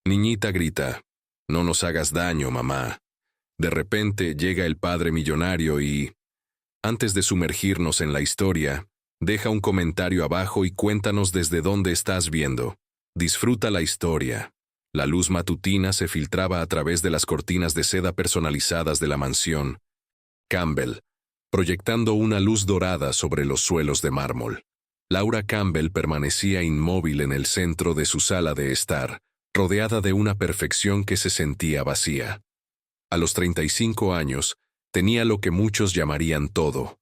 Niñita grita, «No nos hagas daño, mamá». De repente llega el padre millonario y, antes de sumergirnos en la historia, deja un comentario abajo y cuéntanos desde dónde estás viendo. Disfruta la historia. La luz matutina se filtraba a través de las cortinas de seda personalizadas de la mansión Campbell, proyectando una luz dorada sobre los suelos de mármol. Laura Campbell permanecía inmóvil en el centro de su sala de estar, rodeada de una perfección que se sentía vacía. A los 35 años, tenía lo que muchos llamarían todo: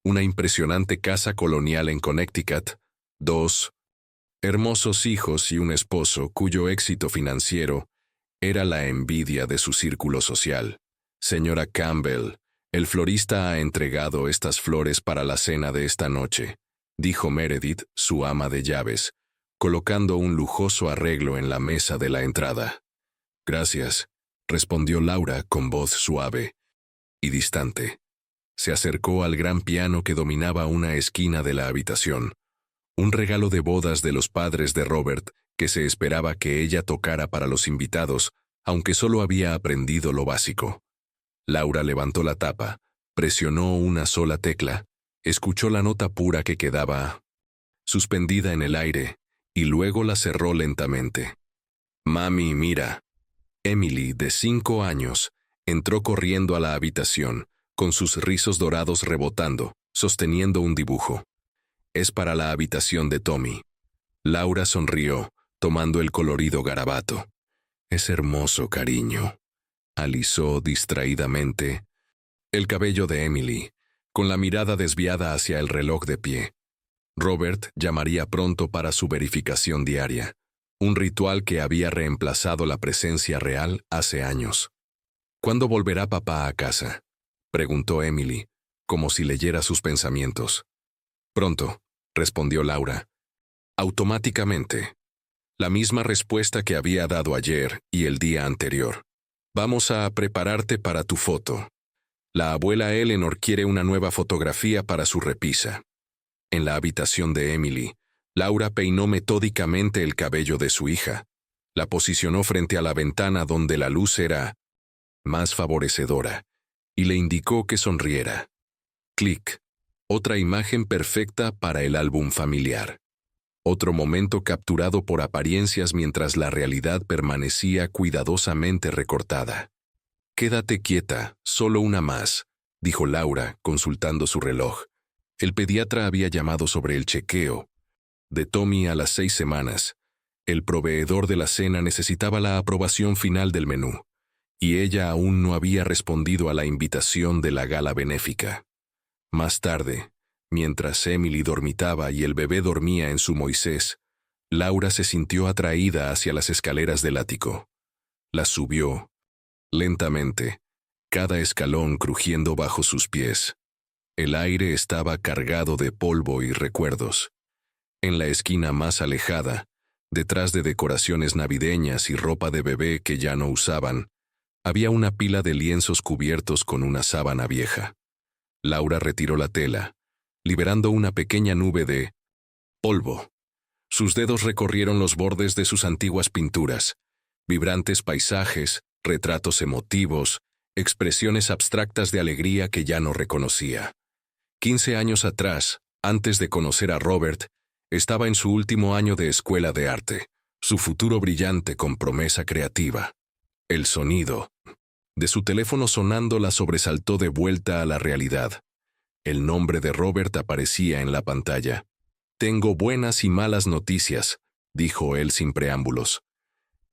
una impresionante casa colonial en Connecticut, 2 hermosos hijos y un esposo cuyo éxito financiero era la envidia de su círculo social. Señora Campbell, el florista ha entregado estas flores para la cena de esta noche, dijo Meredith, su ama de llaves, colocando un lujoso arreglo en la mesa de la entrada. Gracias, respondió Laura con voz suave y distante. Se acercó al gran piano que dominaba una esquina de la habitación, un regalo de bodas de los padres de Robert que se esperaba que ella tocara para los invitados, aunque solo había aprendido lo básico. Laura levantó la tapa, presionó una sola tecla, escuchó la nota pura que quedaba suspendida en el aire, y luego la cerró lentamente. «Mami, mira». Emily, de 5 años, entró corriendo a la habitación, con sus rizos dorados rebotando, sosteniendo un dibujo. «Es para la habitación de Tommy». Laura sonrió, tomando el colorido garabato. «Es hermoso, cariño», alisó distraídamente el cabello de Emily, con la mirada desviada hacia el reloj de pie. Robert llamaría pronto para su verificación diaria, un ritual que había reemplazado la presencia real hace años. «¿Cuándo volverá papá a casa?», preguntó Emily, como si leyera sus pensamientos. «Pronto», respondió Laura. Automáticamente. La misma respuesta que había dado ayer y el día anterior. «Vamos a prepararte para tu foto. La abuela Eleanor quiere una nueva fotografía para su repisa». En la habitación de Emily, Laura peinó metódicamente el cabello de su hija. La posicionó frente a la ventana donde la luz era más favorecedora, y le indicó que sonriera. Clic. Otra imagen perfecta para el álbum familiar. Otro momento capturado por apariencias mientras la realidad permanecía cuidadosamente recortada. «Quédate quieta, solo una más», dijo Laura, consultando su reloj. El pediatra había llamado sobre el chequeo de Tommy a las 6 semanas. El proveedor de la cena necesitaba la aprobación final del menú, y ella aún no había respondido a la invitación de la gala benéfica. Más tarde, mientras Emily dormitaba y el bebé dormía en su Moisés, Laura se sintió atraída hacia las escaleras del ático. Las subió, lentamente, cada escalón crujiendo bajo sus pies. El aire estaba cargado de polvo y recuerdos. En la esquina más alejada, detrás de decoraciones navideñas y ropa de bebé que ya no usaban, había una pila de lienzos cubiertos con una sábana vieja. Laura retiró la tela, liberando una pequeña nube de polvo. Sus dedos recorrieron los bordes de sus antiguas pinturas, vibrantes paisajes, retratos emotivos, expresiones abstractas de alegría que ya no reconocía. 15 años atrás, antes de conocer a Robert, estaba en su último año de escuela de arte, su futuro brillante con promesa creativa. El sonido de su teléfono sonando la sobresaltó de vuelta a la realidad. El nombre de Robert aparecía en la pantalla. «Tengo buenas y malas noticias», dijo él sin preámbulos.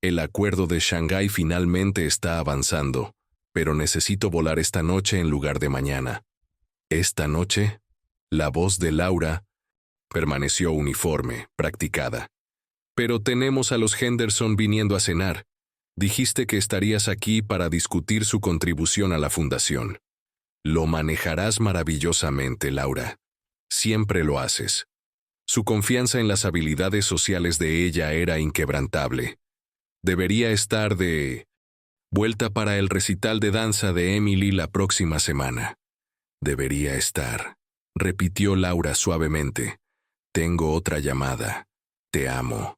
«El acuerdo de Shanghái finalmente está avanzando, pero necesito volar esta noche en lugar de mañana». «¿Esta noche?». La voz de Laura permaneció uniforme, practicada. «Pero tenemos a los Henderson viniendo a cenar. Dijiste que estarías aquí para discutir su contribución a la fundación. Lo manejarás maravillosamente, Laura. Siempre lo haces». Su confianza en las habilidades sociales de ella era inquebrantable. Debería estar de vuelta para el recital de danza de Emily la próxima semana. «Debería estar», repitió Laura suavemente. «Tengo otra llamada. Te amo».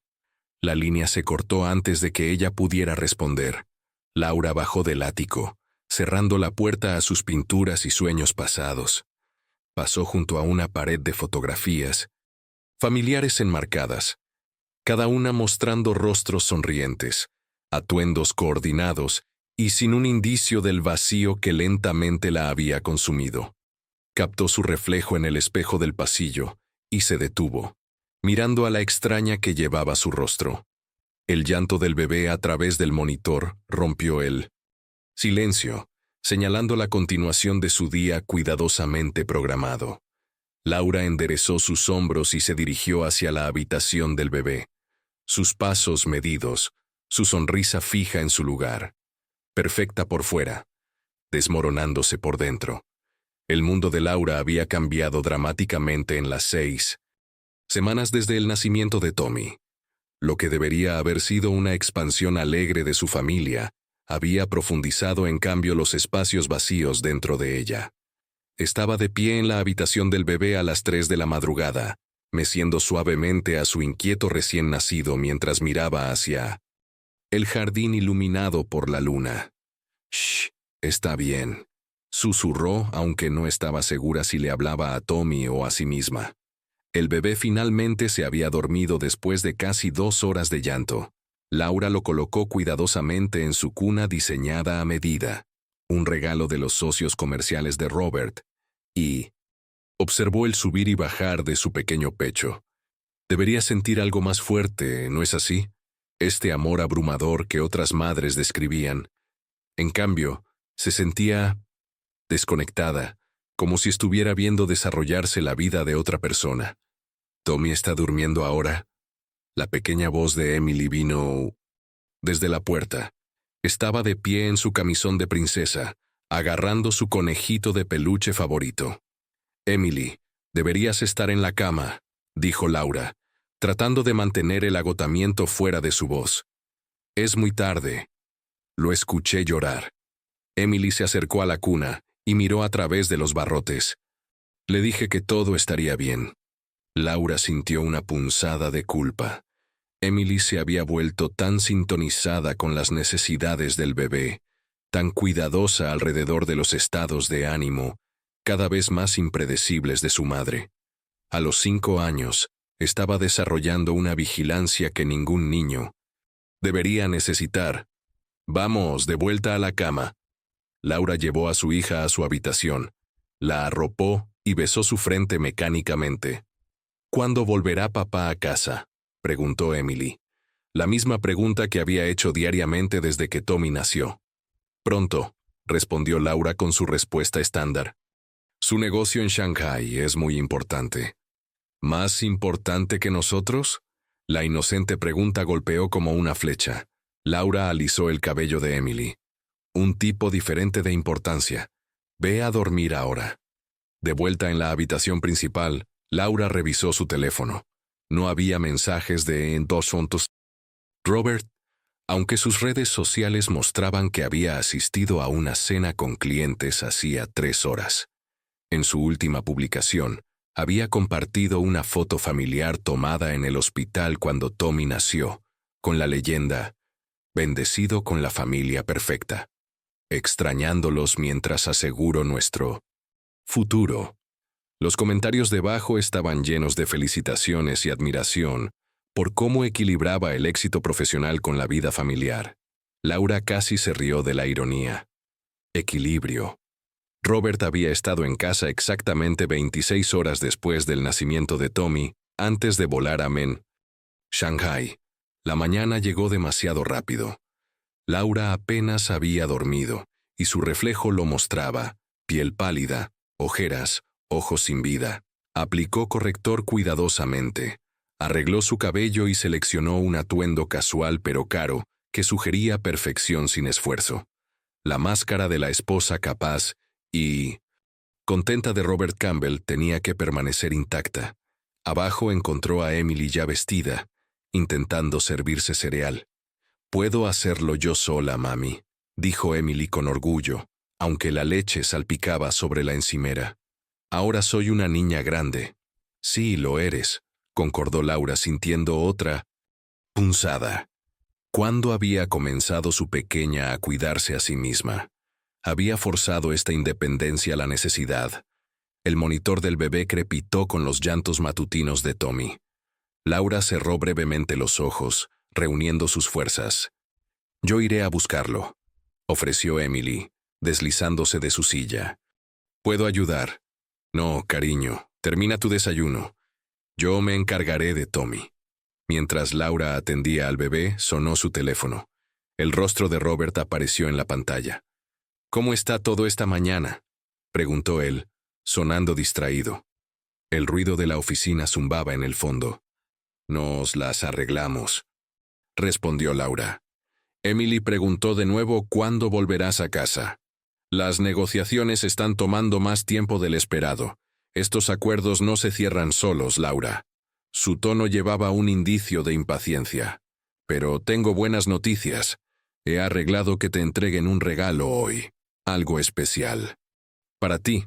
La línea se cortó antes de que ella pudiera responder. Laura bajó del ático, cerrando la puerta a sus pinturas y sueños pasados. Pasó junto a una pared de fotografías, familiares enmarcadas, cada una mostrando rostros sonrientes, atuendos coordinados y sin un indicio del vacío que lentamente la había consumido. Captó su reflejo en el espejo del pasillo y se detuvo, mirando a la extraña que llevaba su rostro. El llanto del bebé a través del monitor rompió el silencio, señalando la continuación de su día cuidadosamente programado. Laura enderezó sus hombros y se dirigió hacia la habitación del bebé, sus pasos medidos, su sonrisa fija en su lugar, perfecta por fuera, desmoronándose por dentro. El mundo de Laura había cambiado dramáticamente en las 6 semanas desde el nacimiento de Tommy. Lo que debería haber sido una expansión alegre de su familia, había profundizado en cambio los espacios vacíos dentro de ella. Estaba de pie en la habitación del bebé a las 3 de la madrugada, meciendo suavemente a su inquieto recién nacido mientras miraba hacia el jardín iluminado por la luna. «Shh, está bien», susurró, aunque no estaba segura si le hablaba a Tommy o a sí misma. El bebé finalmente se había dormido después de casi 2 horas de llanto. Laura lo colocó cuidadosamente en su cuna diseñada a medida, un regalo de los socios comerciales de Robert, y observó el subir y bajar de su pequeño pecho. Debería sentir algo más fuerte, ¿no es así? Este amor abrumador que otras madres describían. En cambio, se sentía desconectada, como si estuviera viendo desarrollarse la vida de otra persona. «¿Tommy está durmiendo ahora?» La pequeña voz de Emily vino desde la puerta. Estaba de pie en su camisón de princesa, agarrando su conejito de peluche favorito. «Emily, deberías estar en la cama», dijo Laura, tratando de mantener el agotamiento fuera de su voz. «Es muy tarde». Lo escuché llorar. Emily se acercó a la cuna y miró a través de los barrotes. Le dije que todo estaría bien. Laura sintió una punzada de culpa. Emily se había vuelto tan sintonizada con las necesidades del bebé, tan cuidadosa alrededor de los estados de ánimo, cada vez más impredecibles de su madre. A los 5 años, estaba desarrollando una vigilancia que ningún niño debería necesitar. «Vamos, de vuelta a la cama». Laura llevó a su hija a su habitación, la arropó y besó su frente mecánicamente. «¿Cuándo volverá papá a casa?», preguntó Emily. La misma pregunta que había hecho diariamente desde que Tommy nació. «Pronto», respondió Laura con su respuesta estándar. «Su negocio en Shanghái es muy importante». «¿Más importante que nosotros?», la inocente pregunta golpeó como una flecha. Laura alisó el cabello de Emily. «Un tipo diferente de importancia. Ve a dormir ahora». De vuelta en la habitación principal, Laura revisó su teléfono. No había mensajes de en 2 fondos. Robert, aunque sus redes sociales mostraban que había asistido a una cena con clientes hacía 3 horas. En su última publicación, había compartido una foto familiar tomada en el hospital cuando Tommy nació, con la leyenda, «Bendecido con la familia perfecta. Extrañándolos mientras aseguro nuestro futuro». Los comentarios debajo estaban llenos de felicitaciones y admiración por cómo equilibraba el éxito profesional con la vida familiar. Laura casi se rió de la ironía. Equilibrio. Robert había estado en casa exactamente 26 horas después del nacimiento de Tommy, antes de volar a Shanghái. La mañana llegó demasiado rápido. Laura apenas había dormido, y su reflejo lo mostraba: piel pálida, ojeras, ojos sin vida. Aplicó corrector cuidadosamente. Arregló su cabello y seleccionó un atuendo casual pero caro que sugería perfección sin esfuerzo. La máscara de la esposa capaz y contenta de Robert Campbell tenía que permanecer intacta. Abajo encontró a Emily ya vestida, intentando servirse cereal. «Puedo hacerlo yo sola, mami», dijo Emily con orgullo, aunque la leche salpicaba sobre la encimera. «Ahora soy una niña grande». «Sí, lo eres», concordó Laura sintiendo otra punzada. ¿Cuándo había comenzado su pequeña a cuidarse a sí misma? Había forzado esta independencia a la necesidad. El monitor del bebé crepitó con los llantos matutinos de Tommy. Laura cerró brevemente los ojos, reuniendo sus fuerzas. «Yo iré a buscarlo», ofreció Emily, deslizándose de su silla. «¿Puedo ayudar?» «No, cariño, termina tu desayuno. Yo me encargaré de Tommy». Mientras Laura atendía al bebé, sonó su teléfono. El rostro de Robert apareció en la pantalla. «¿Cómo está todo esta mañana?», preguntó él, sonando distraído. El ruido de la oficina zumbaba en el fondo. «Nos las arreglamos», respondió Laura. Emily preguntó de nuevo cuándo volverás a casa. «Las negociaciones están tomando más tiempo del esperado. Estos acuerdos no se cierran solos, Laura». Su tono llevaba un indicio de impaciencia. «Pero tengo buenas noticias. He arreglado que te entreguen un regalo hoy. Algo especial. Para ti».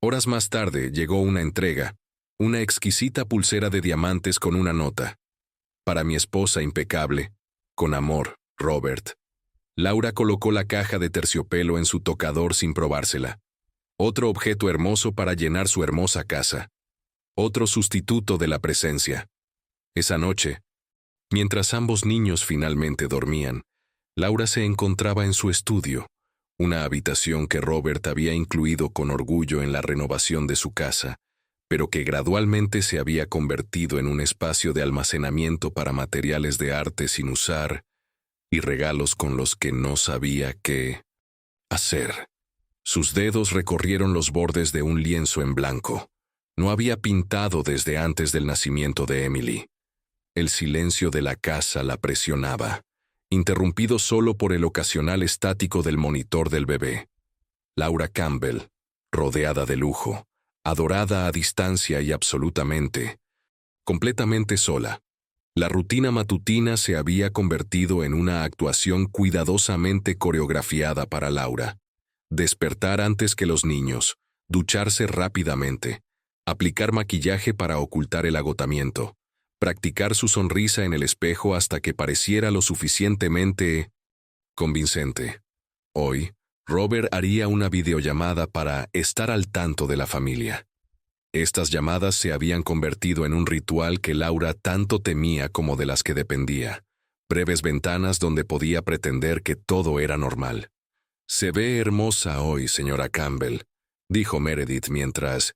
Horas más tarde llegó una entrega, una exquisita pulsera de diamantes con una nota. «Para mi esposa impecable. Con amor, Robert». Laura colocó la caja de terciopelo en su tocador sin probársela. Otro objeto hermoso para llenar su hermosa casa. Otro sustituto de la presencia. Esa noche, mientras ambos niños finalmente dormían, Laura se encontraba en su estudio, una habitación que Robert había incluido con orgullo en la renovación de su casa, pero que gradualmente se había convertido en un espacio de almacenamiento para materiales de arte sin usar y regalos con los que no sabía qué hacer. Sus dedos recorrieron los bordes de un lienzo en blanco. No había pintado desde antes del nacimiento de Emily. El silencio de la casa la presionaba, interrumpido solo por el ocasional estático del monitor del bebé. Laura Campbell, rodeada de lujo, adorada a distancia y completamente sola. La rutina matutina se había convertido en una actuación cuidadosamente coreografiada para Laura. Despertar antes que los niños, ducharse rápidamente, aplicar maquillaje para ocultar el agotamiento, practicar su sonrisa en el espejo hasta que pareciera lo suficientemente convincente. Hoy, Robert haría una videollamada para estar al tanto de la familia. Estas llamadas se habían convertido en un ritual que Laura tanto temía como de las que dependía. Breves ventanas donde podía pretender que todo era normal. «Se ve hermosa hoy, señora Campbell», dijo Meredith mientras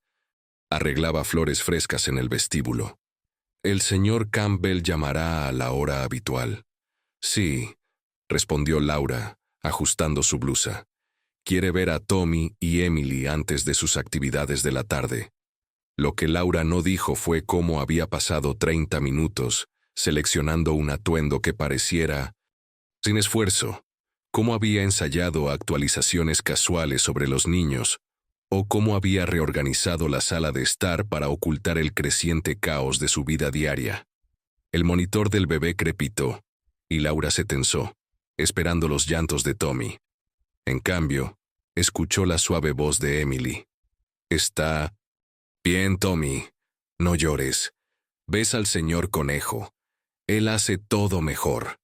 arreglaba flores frescas en el vestíbulo. «El señor Campbell llamará a la hora habitual». «Sí», respondió Laura, ajustando su blusa. «Quiere ver a Tommy y Emily antes de sus actividades de la tarde». Lo que Laura no dijo fue cómo había pasado 30 minutos, seleccionando un atuendo que pareciera sin esfuerzo, cómo había ensayado actualizaciones casuales sobre los niños, o cómo había reorganizado la sala de estar para ocultar el creciente caos de su vida diaria. El monitor del bebé crepitó, y Laura se tensó, esperando los llantos de Tommy. En cambio, escuchó la suave voz de Emily. «Está bien, Tommy. No llores. Ves al señor Conejo. Él hace todo mejor».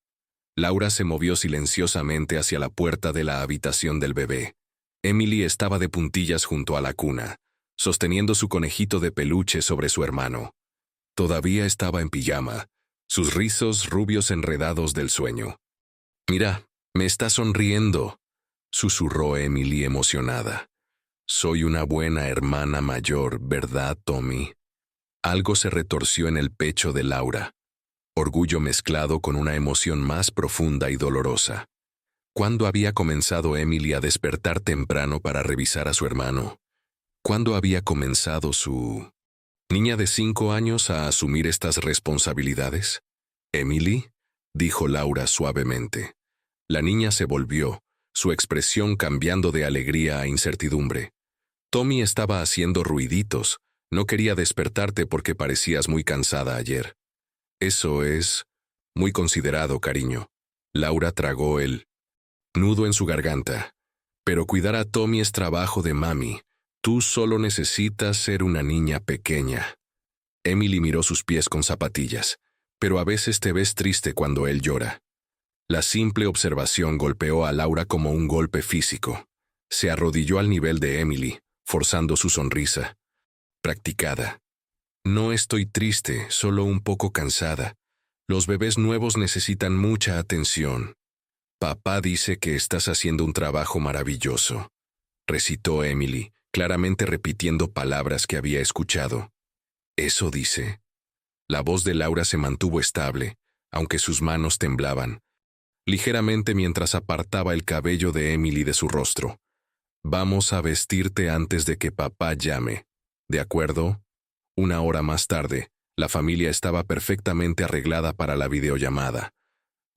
Laura se movió silenciosamente hacia la puerta de la habitación del bebé. Emily estaba de puntillas junto a la cuna, sosteniendo su conejito de peluche sobre su hermano. Todavía estaba en pijama, sus rizos rubios enredados del sueño. «Mira, me está sonriendo», susurró Emily emocionada. «Soy una buena hermana mayor, ¿verdad, Tommy?» Algo se retorció en el pecho de Laura, orgullo mezclado con una emoción más profunda y dolorosa. ¿Cuándo había comenzado Emily a despertar temprano para revisar a su hermano? ¿Cuándo había comenzado su niña de 5 años a asumir estas responsabilidades? «¿Emily?», dijo Laura suavemente. La niña se volvió, su expresión cambiando de alegría a incertidumbre. «Tommy estaba haciendo ruiditos. No quería despertarte porque parecías muy cansada ayer». «Eso es muy considerado, cariño». Laura tragó el nudo en su garganta. «Pero cuidar a Tommy es trabajo de mami. Tú solo necesitas ser una niña pequeña». Emily miró sus pies con zapatillas. pero a veces te ves triste cuando él llora. La simple observación golpeó a Laura como un golpe físico. Se arrodilló al nivel de Emily, forzando su sonrisa. Practicada. No estoy triste, solo un poco cansada. Los bebés nuevos necesitan mucha atención. Papá dice que estás haciendo un trabajo maravilloso, recitó Emily, claramente repitiendo palabras que había escuchado. ¿Eso dice? La voz de Laura se mantuvo estable, aunque sus manos temblaban, ligeramente mientras apartaba el cabello de Emily de su rostro. Vamos a vestirte antes de que papá llame. ¿De acuerdo? Una hora más tarde, la familia estaba perfectamente arreglada para la videollamada.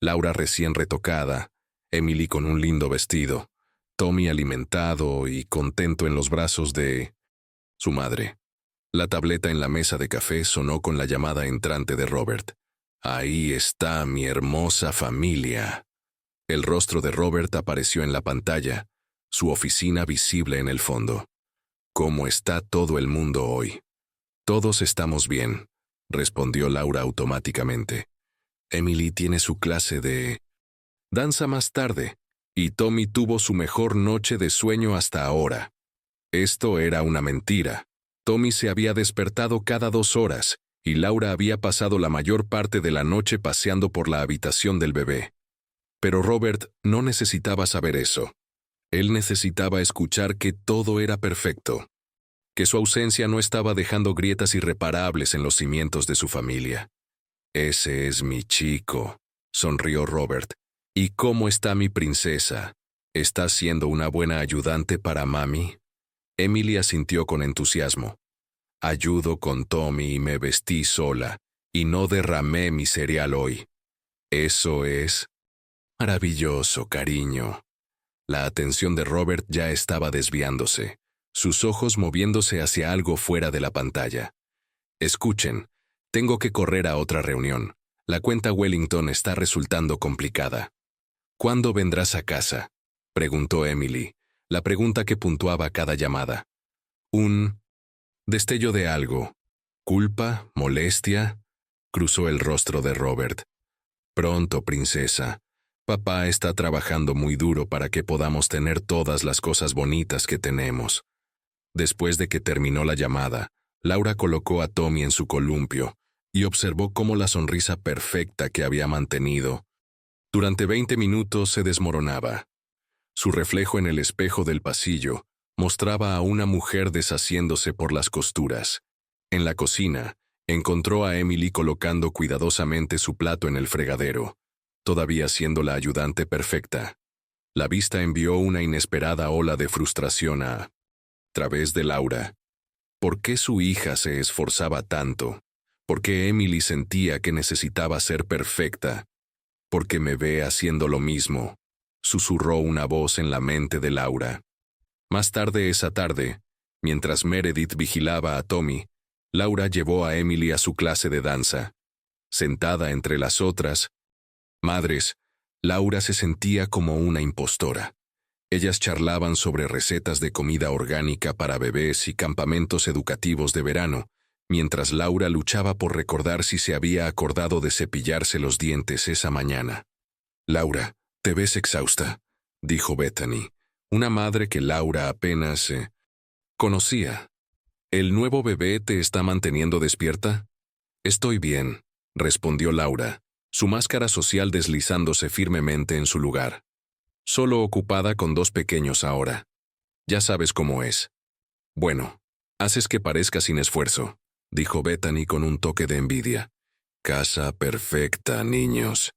Laura recién retocada, Emily con un lindo vestido, Tommy alimentado y contento en los brazos de su madre. La tableta en la mesa de café sonó con la llamada entrante de Robert. Ahí está mi hermosa familia. El rostro de Robert apareció en la pantalla, su oficina visible en el fondo. ¿Cómo está todo el mundo hoy? Todos estamos bien, respondió Laura automáticamente. Emily tiene su clase de danza más tarde, y Tommy tuvo su mejor noche de sueño hasta ahora. Esto era una mentira. Tommy se había despertado cada 2 horas, y Laura había pasado la mayor parte de la noche paseando por la habitación del bebé. Pero Robert no necesitaba saber eso. Él necesitaba escuchar que todo era perfecto, que su ausencia no estaba dejando grietas irreparables en los cimientos de su familia. Ese es mi chico, sonrió Robert. ¿Y cómo está mi princesa? ¿Está siendo una buena ayudante para mami? Emily asintió con entusiasmo. Ayudo con Tommy y me vestí sola, y no derramé mi cereal hoy. Eso es maravilloso, cariño. La atención de Robert ya estaba desviándose, sus ojos moviéndose hacia algo fuera de la pantalla. Escuchen, tengo que correr a otra reunión. La cuenta Wellington está resultando complicada. ¿Cuándo vendrás a casa?, preguntó Emily, la pregunta que puntuaba cada llamada. Un destello de algo. ¿Culpa? ¿Molestia? Cruzó el rostro de Robert. Pronto, princesa. Papá está trabajando muy duro para que podamos tener todas las cosas bonitas que tenemos. Después de que terminó la llamada, Laura colocó a Tommy en su columpio y observó cómo la sonrisa perfecta que había mantenido durante 20 minutos se desmoronaba. Su reflejo en el espejo del pasillo mostraba a una mujer deshaciéndose por las costuras. En la cocina, encontró a Emily colocando cuidadosamente su plato en el fregadero, todavía siendo la ayudante perfecta. La vista envió una inesperada ola de frustración a través de Laura. ¿Por qué su hija se esforzaba tanto? ¿Por qué Emily sentía que necesitaba ser perfecta? «Porque me ve haciendo lo mismo», susurró una voz en la mente de Laura. Más tarde esa tarde, mientras Meredith vigilaba a Tommy, Laura llevó a Emily a su clase de danza. Sentada entre las otras madres, Laura se sentía como una impostora. Ellas charlaban sobre recetas de comida orgánica para bebés y campamentos educativos de verano, mientras Laura luchaba por recordar si se había acordado de cepillarse los dientes esa mañana. «Laura, te ves exhausta», dijo Bethany, una madre que Laura apenas conocía. «¿El nuevo bebé te está manteniendo despierta?» «Estoy bien», respondió Laura, su máscara social deslizándose firmemente en su lugar. «Solo ocupada con 2 pequeños ahora. Ya sabes cómo es». «Bueno, haces que parezca sin esfuerzo», dijo Bethany con un toque de envidia. «Casa perfecta, niños.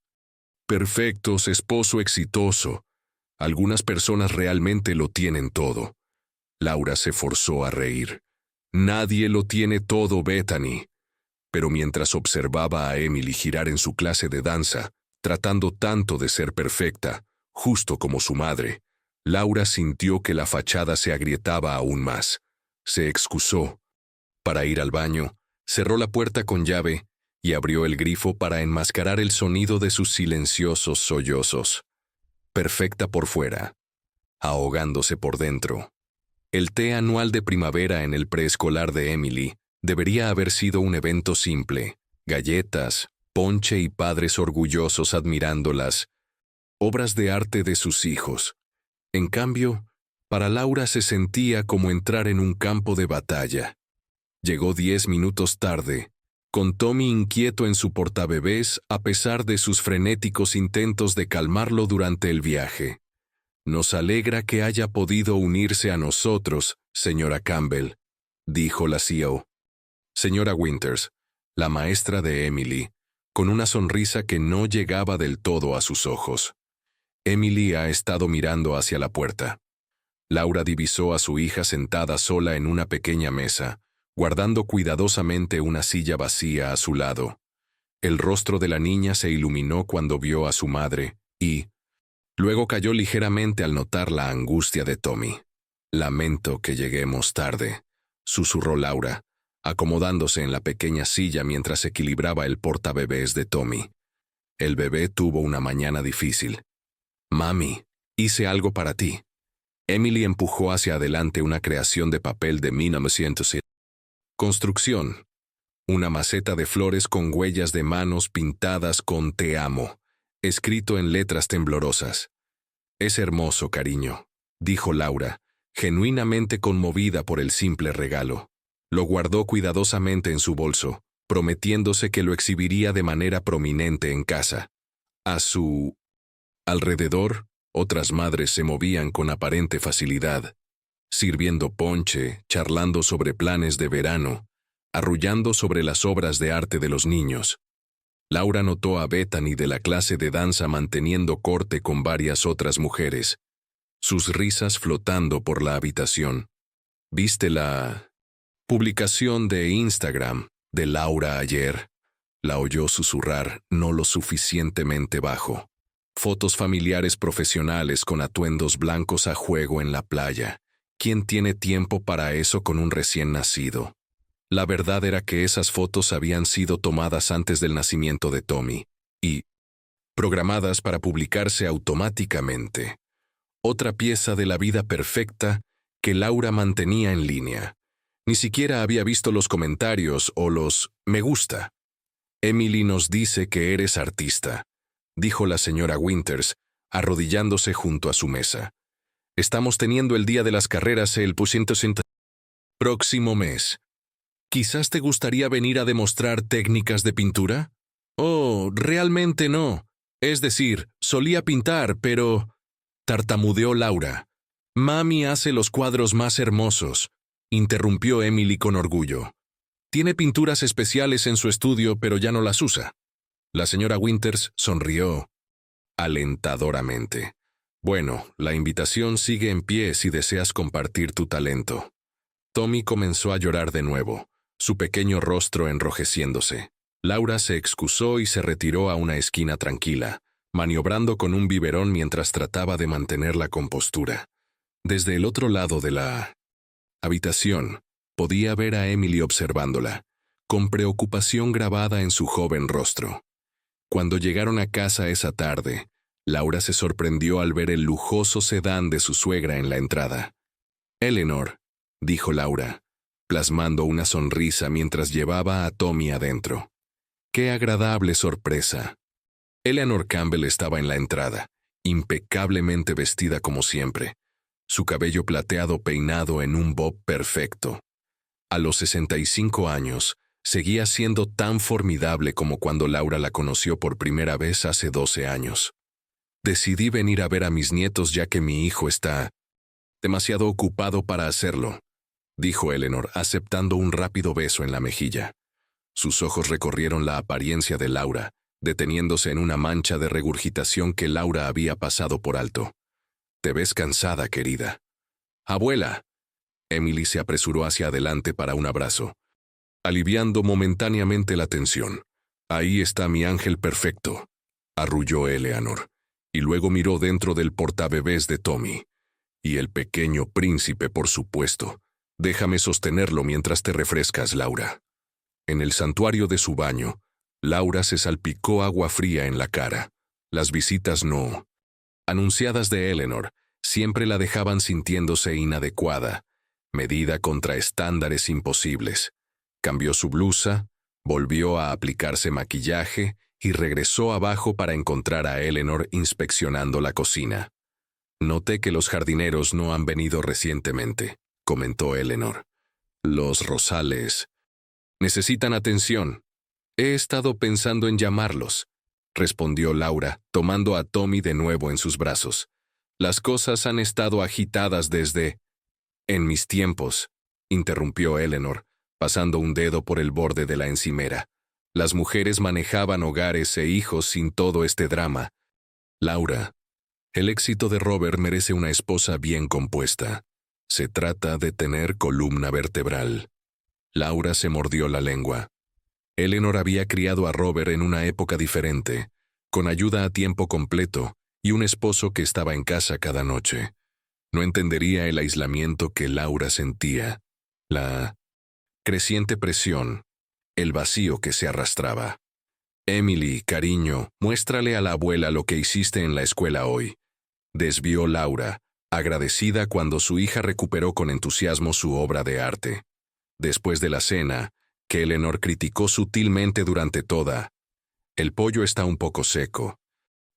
Perfectos, esposo exitoso. Algunas personas realmente lo tienen todo». Laura se forzó a reír. «Nadie lo tiene todo, Bethany». Pero mientras observaba a Emily girar en su clase de danza, tratando tanto de ser perfecta, justo como su madre, Laura sintió que la fachada se agrietaba aún más. Se excusó para ir al baño, cerró la puerta con llave y abrió el grifo para enmascarar el sonido de sus silenciosos sollozos. Perfecta por fuera, ahogándose por dentro. El té anual de primavera en el preescolar de Emily debería haber sido un evento simple: galletas, ponche y padres orgullosos admirando las obras de arte de sus hijos. En cambio, para Laura se sentía como entrar en un campo de batalla. Llegó 10 minutos tarde, con Tommy inquieto en su portabebés a pesar de sus frenéticos intentos de calmarlo durante el viaje. «Nos alegra que haya podido unirse a nosotros, señora Campbell», dijo la CEO. Señora Winters, la maestra de Emily, con una sonrisa que no llegaba del todo a sus ojos. Emily ha estado mirando hacia la puerta. Laura divisó a su hija sentada sola en una pequeña mesa, guardando cuidadosamente una silla vacía a su lado. El rostro de la niña se iluminó cuando vio a su madre, y luego cayó ligeramente al notar la angustia de Tommy. «Lamento que lleguemos tarde», susurró Laura, acomodándose en la pequeña silla mientras equilibraba el portabebés de Tommy. El bebé tuvo una mañana difícil. «Mami, hice algo para ti». Emily empujó hacia adelante una creación de papel de 1907. Construcción. Una maceta de flores con huellas de manos pintadas con «Te amo», escrito en letras temblorosas. «Es hermoso, cariño», dijo Laura, genuinamente conmovida por el simple regalo. Lo guardó cuidadosamente en su bolso, prometiéndose que lo exhibiría de manera prominente en casa. A su alrededor, otras madres se movían con aparente facilidad, sirviendo ponche, charlando sobre planes de verano, arrullando sobre las obras de arte de los niños. Laura notó a Bethany de la clase de danza manteniendo corte con varias otras mujeres, sus risas flotando por la habitación. «¿Viste la publicación de Instagram de Laura ayer?», la oyó susurrar, no lo suficientemente bajo. «Fotos familiares profesionales con atuendos blancos a juego en la playa. ¿Quién tiene tiempo para eso con un recién nacido?». La verdad era que esas fotos habían sido tomadas antes del nacimiento de Tommy, y programadas para publicarse automáticamente. Otra pieza de la vida perfecta que Laura mantenía en línea. Ni siquiera había visto los comentarios o los «me gusta». «Emily nos dice que eres artista», dijo la señora Winters, arrodillándose junto a su mesa. «Estamos teniendo el día de las carreras el próximo mes. ¿Quizás te gustaría venir a demostrar técnicas de pintura?» «Oh, realmente no. Es decir, solía pintar, pero…», tartamudeó Laura. «Mami hace los cuadros más hermosos», interrumpió Emily con orgullo. «Tiene pinturas especiales en su estudio, pero ya no las usa». La señora Winters sonrió alentadoramente. «Bueno, la invitación sigue en pie si deseas compartir tu talento». Tommy comenzó a llorar de nuevo, su pequeño rostro enrojeciéndose. Laura se excusó y se retiró a una esquina tranquila, maniobrando con un biberón mientras trataba de mantener la compostura. Desde el otro lado de la habitación, podía ver a Emily observándola, con preocupación grabada en su joven rostro. Cuando llegaron a casa esa tarde, Laura se sorprendió al ver el lujoso sedán de su suegra en la entrada. «Eleanor», dijo Laura, plasmando una sonrisa mientras llevaba a Tommy adentro. «Qué agradable sorpresa». Eleanor Campbell estaba en la entrada, impecablemente vestida como siempre, su cabello plateado peinado en un bob perfecto. A los 65 años, seguía siendo tan formidable como cuando Laura la conoció por primera vez hace 12 años. «Decidí venir a ver a mis nietos ya que mi hijo está demasiado ocupado para hacerlo», dijo Eleanor, aceptando un rápido beso en la mejilla. Sus ojos recorrieron la apariencia de Laura, deteniéndose en una mancha de regurgitación que Laura había pasado por alto. «Te ves cansada, querida». «Abuela». Emily se apresuró hacia adelante para un abrazo, aliviando momentáneamente la tensión. «Ahí está mi ángel perfecto», arrulló Eleanor, y luego miró dentro del portabebés de Tommy. «Y el pequeño príncipe, por supuesto. Déjame sostenerlo mientras te refrescas, Laura». En el santuario de su baño, Laura se salpicó agua fría en la cara. Las visitas no anunciadas de Eleanor siempre la dejaban sintiéndose inadecuada, medida contra estándares imposibles. Cambió su blusa, volvió a aplicarse maquillaje y regresó abajo para encontrar a Eleanor inspeccionando la cocina. Noté que los jardineros no han venido recientemente, comentó Eleanor. Los rosales necesitan atención. He estado pensando en llamarlos, respondió Laura, tomando a Tommy de nuevo en sus brazos. Las cosas han estado agitadas desde... En mis tiempos, interrumpió Eleanor, pasando un dedo por el borde de la encimera. Las mujeres manejaban hogares e hijos sin todo este drama. Laura, el éxito de Robert merece una esposa bien compuesta. Se trata de tener columna vertebral. Laura se mordió la lengua. Eleanor había criado a Robert en una época diferente, con ayuda a tiempo completo y un esposo que estaba en casa cada noche. No entendería el aislamiento que Laura sentía, la creciente presión, el vacío que se arrastraba. Emily, cariño, muéstrale a la abuela lo que hiciste en la escuela hoy. Desvió Laura, agradecida cuando su hija recuperó con entusiasmo su obra de arte. Después de la cena, que Eleanor criticó sutilmente durante toda. El pollo está un poco seco.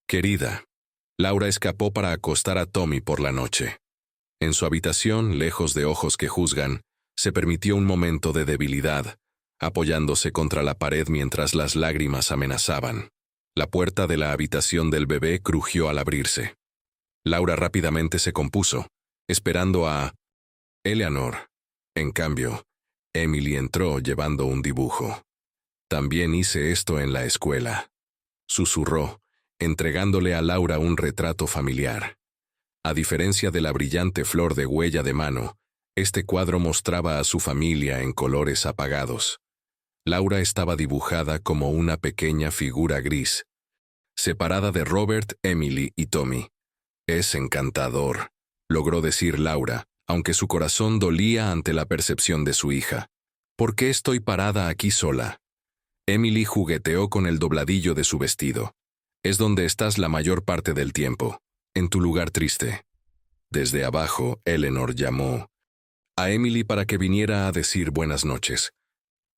Querida, Laura escapó para acostar a Tommy por la noche. En su habitación, lejos de ojos que juzgan, se permitió un momento de debilidad, apoyándose contra la pared mientras las lágrimas amenazaban. La puerta de la habitación del bebé crujió al abrirse. Laura rápidamente se compuso, esperando a Eleanor. En cambio, Emily entró llevando un dibujo. También hice esto en la escuela, susurró, entregándole a Laura un retrato familiar. A diferencia de la brillante flor de huella de mano, este cuadro mostraba a su familia en colores apagados. Laura estaba dibujada como una pequeña figura gris, separada de Robert, Emily y Tommy. Es encantador, logró decir Laura, aunque su corazón dolía ante la percepción de su hija. ¿Por qué estoy parada aquí sola? Emily jugueteó con el dobladillo de su vestido. Es donde estás la mayor parte del tiempo, en tu lugar triste. Desde abajo, Eleanor llamó a Emily para que viniera a decir buenas noches.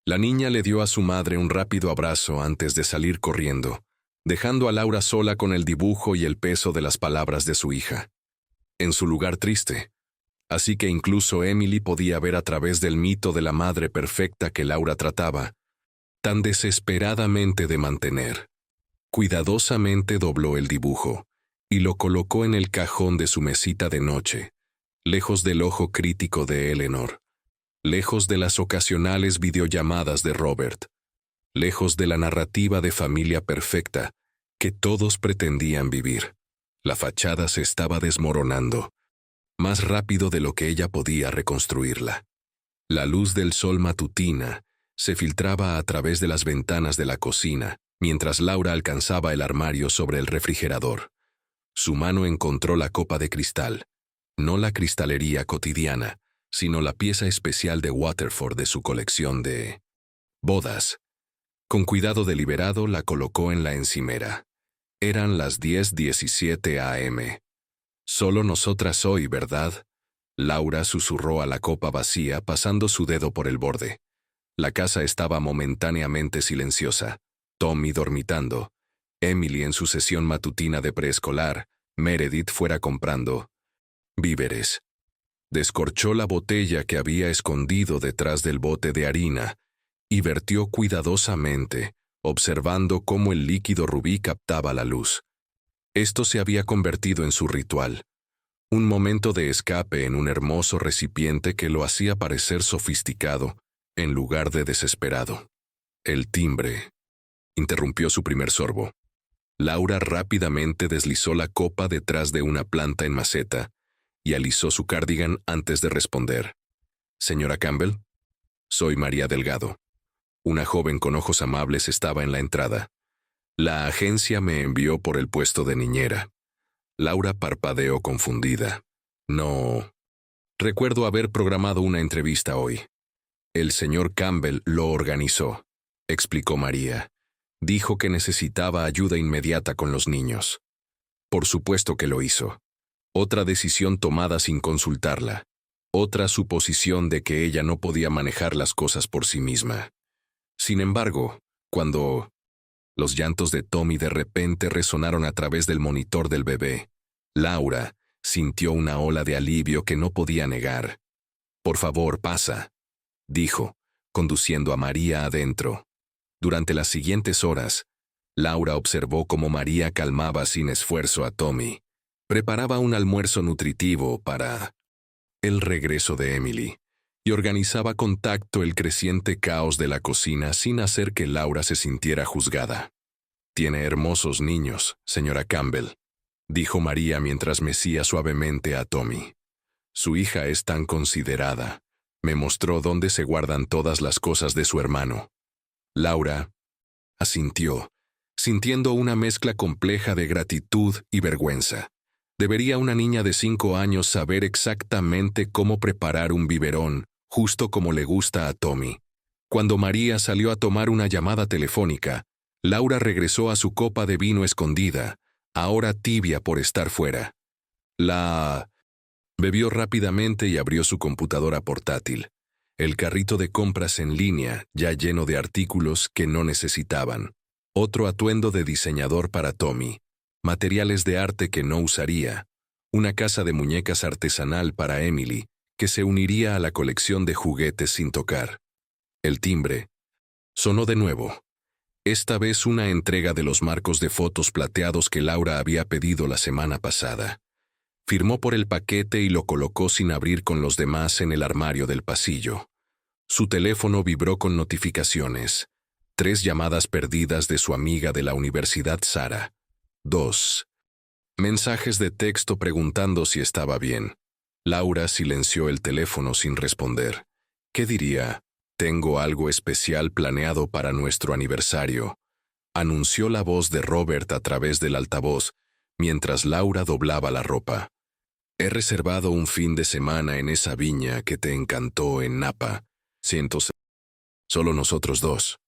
La niña le dio a su madre un rápido abrazo antes de salir corriendo, dejando a Laura sola con el dibujo y el peso de las palabras de su hija. En su lugar triste. Así que incluso Emily podía ver a través del mito de la madre perfecta que Laura trataba, tan desesperadamente de mantener. Cuidadosamente dobló el dibujo y lo colocó en el cajón de su mesita de noche, lejos del ojo crítico de Eleanor, lejos de las ocasionales videollamadas de Robert, lejos de la narrativa de familia perfecta que todos pretendían vivir. La fachada se estaba desmoronando, más rápido de lo que ella podía reconstruirla. La luz del sol matutina se filtraba a través de las ventanas de la cocina, mientras Laura alcanzaba el armario sobre el refrigerador. Su mano encontró la copa de cristal, no la cristalería cotidiana, sino la pieza especial de Waterford de su colección de bodas. Con cuidado deliberado la colocó en la encimera. Eran las 10:17 a.m. Solo nosotras hoy, ¿verdad? Laura susurró a la copa vacía pasando su dedo por el borde. La casa estaba momentáneamente silenciosa. Tommy dormitando, Emily en su sesión matutina de preescolar, Meredith fuera comprando víveres. Descorchó la botella que había escondido detrás del bote de harina y vertió cuidadosamente, observando cómo el líquido rubí captaba la luz. Esto se había convertido en su ritual, un momento de escape en un hermoso recipiente que lo hacía parecer sofisticado en lugar de desesperado. El timbre interrumpió su primer sorbo. Laura rápidamente deslizó la copa detrás de una planta en maceta y alisó su cardigan antes de responder. «Señora Campbell, soy María Delgado». Una joven con ojos amables estaba en la entrada. «La agencia me envió por el puesto de niñera». Laura parpadeó confundida. «No. Recuerdo haber programado una entrevista hoy. El señor Campbell lo organizó», explicó María. «Dijo que necesitaba ayuda inmediata con los niños». Por supuesto que lo hizo. Otra decisión tomada sin consultarla. Otra suposición de que ella no podía manejar las cosas por sí misma. Sin embargo, cuando Los llantos de Tommy de repente resonaron a través del monitor del bebé. Laura sintió una ola de alivio que no podía negar. «Por favor, pasa», dijo, conduciendo a María adentro. Durante las siguientes horas, Laura observó cómo María calmaba sin esfuerzo a Tommy. Preparaba un almuerzo nutritivo para el regreso de Emily y organizaba con tacto el creciente caos de la cocina sin hacer que Laura se sintiera juzgada. «Tiene hermosos niños, señora Campbell», dijo María mientras mecía suavemente a Tommy. «Su hija es tan considerada. Me mostró dónde se guardan todas las cosas de su hermano». Laura asintió, sintiendo una mezcla compleja de gratitud y vergüenza. ¿Debería una niña de 5 años saber exactamente cómo preparar un biberón, justo como le gusta a Tommy? Cuando María salió a tomar una llamada telefónica, Laura regresó a su copa de vino escondida, ahora tibia por estar fuera. La bebió rápidamente y abrió su computadora portátil. El carrito de compras en línea, ya lleno de artículos que no necesitaban. Otro atuendo de diseñador para Tommy. Materiales de arte que no usaría. Una casa de muñecas artesanal para Emily, que se uniría a la colección de juguetes sin tocar. El timbre sonó de nuevo. Esta vez una entrega de los marcos de fotos plateados que Laura había pedido la semana pasada. Firmó por el paquete y lo colocó sin abrir con los demás en el armario del pasillo. Su teléfono vibró con notificaciones. 3 llamadas perdidas de su amiga de la universidad Sara. 2 mensajes de texto preguntando si estaba bien. Laura silenció el teléfono sin responder. ¿Qué diría? «Tengo algo especial planeado para nuestro aniversario», anunció la voz de Robert a través del altavoz, mientras Laura doblaba la ropa. «He reservado un fin de semana en esa viña que te encantó en Napa. Solo nosotros 2.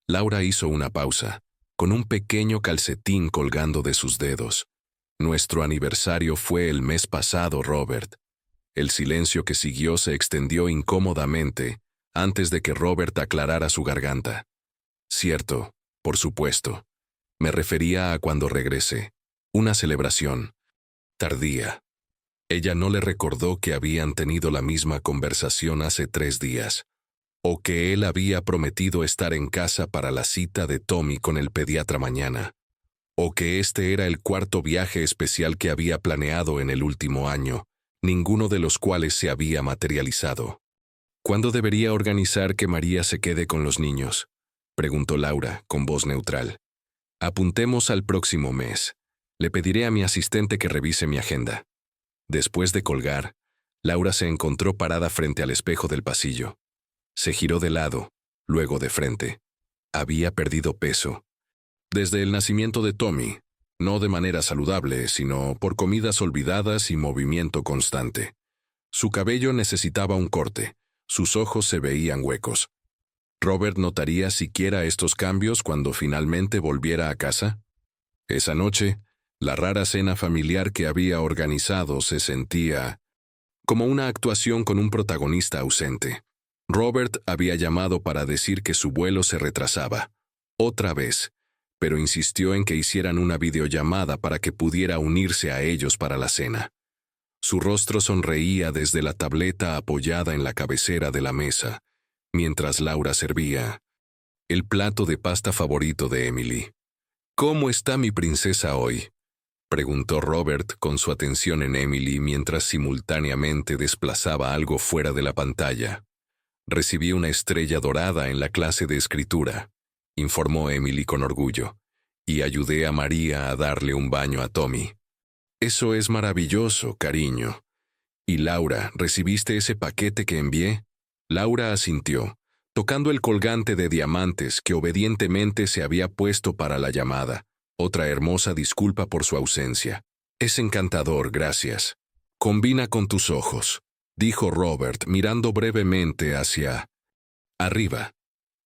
Laura hizo una pausa, con un pequeño calcetín colgando de sus dedos. «Nuestro aniversario fue el mes pasado, Robert». El silencio que siguió se extendió incómodamente antes de que Robert aclarara su garganta. «Cierto, por supuesto. Me refería a cuando regresé. Una celebración tardía». Ella no le recordó que habían tenido la misma conversación hace 3 días, o que él había prometido estar en casa para la cita de Tommy con el pediatra mañana, o que este era el 4º viaje especial que había planeado en el último año, ninguno de los cuales se había materializado. «¿Cuándo debería organizar que María se quede con los niños?», preguntó Laura, con voz neutral. «Apuntemos al próximo mes. Le pediré a mi asistente que revise mi agenda». Después de colgar, Laura se encontró parada frente al espejo del pasillo. Se giró de lado, luego de frente. Había perdido peso. Desde el nacimiento de Tommy, no de manera saludable, sino por comidas olvidadas y movimiento constante. Su cabello necesitaba un corte, sus ojos se veían huecos. ¿Robert notaría siquiera estos cambios cuando finalmente volviera a casa? Esa noche, la rara cena familiar que había organizado se sentía como una actuación con un protagonista ausente. Robert había llamado para decir que su vuelo se retrasaba, otra vez, pero insistió en que hicieran una videollamada para que pudiera unirse a ellos para la cena. Su rostro sonreía desde la tableta apoyada en la cabecera de la mesa, mientras Laura servía el plato de pasta favorito de Emily. «¿Cómo está mi princesa hoy?», preguntó Robert con su atención en Emily mientras simultáneamente desplazaba algo fuera de la pantalla. «Recibí una estrella dorada en la clase de escritura», informó Emily con orgullo, «y ayudé a María a darle un baño a Tommy». «Eso es maravilloso, cariño». «¿Y Laura, recibiste ese paquete que envié?». Laura asintió, tocando el colgante de diamantes que obedientemente se había puesto para la llamada. Otra hermosa disculpa por su ausencia. «Es encantador, gracias». «Combina con tus ojos», dijo Robert mirando brevemente hacia arriba.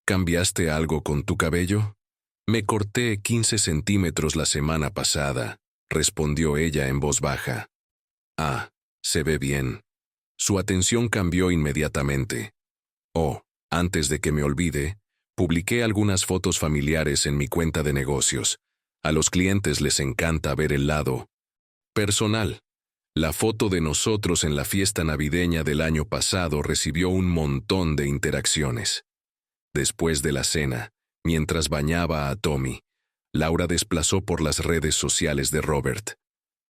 «¿Cambiaste algo con tu cabello?». «Me corté 15 centímetros la semana pasada», respondió ella en voz baja. «Ah, se ve bien». Su atención cambió inmediatamente. «Oh, antes de que me olvide, Publiqué algunas fotos familiares en mi cuenta de negocios. A los clientes les encanta ver el lado personal. La foto de nosotros en la fiesta navideña del año pasado recibió un montón de interacciones. Después de la cena, mientras bañaba a Tommy, Laura desplazó por las redes sociales de Robert.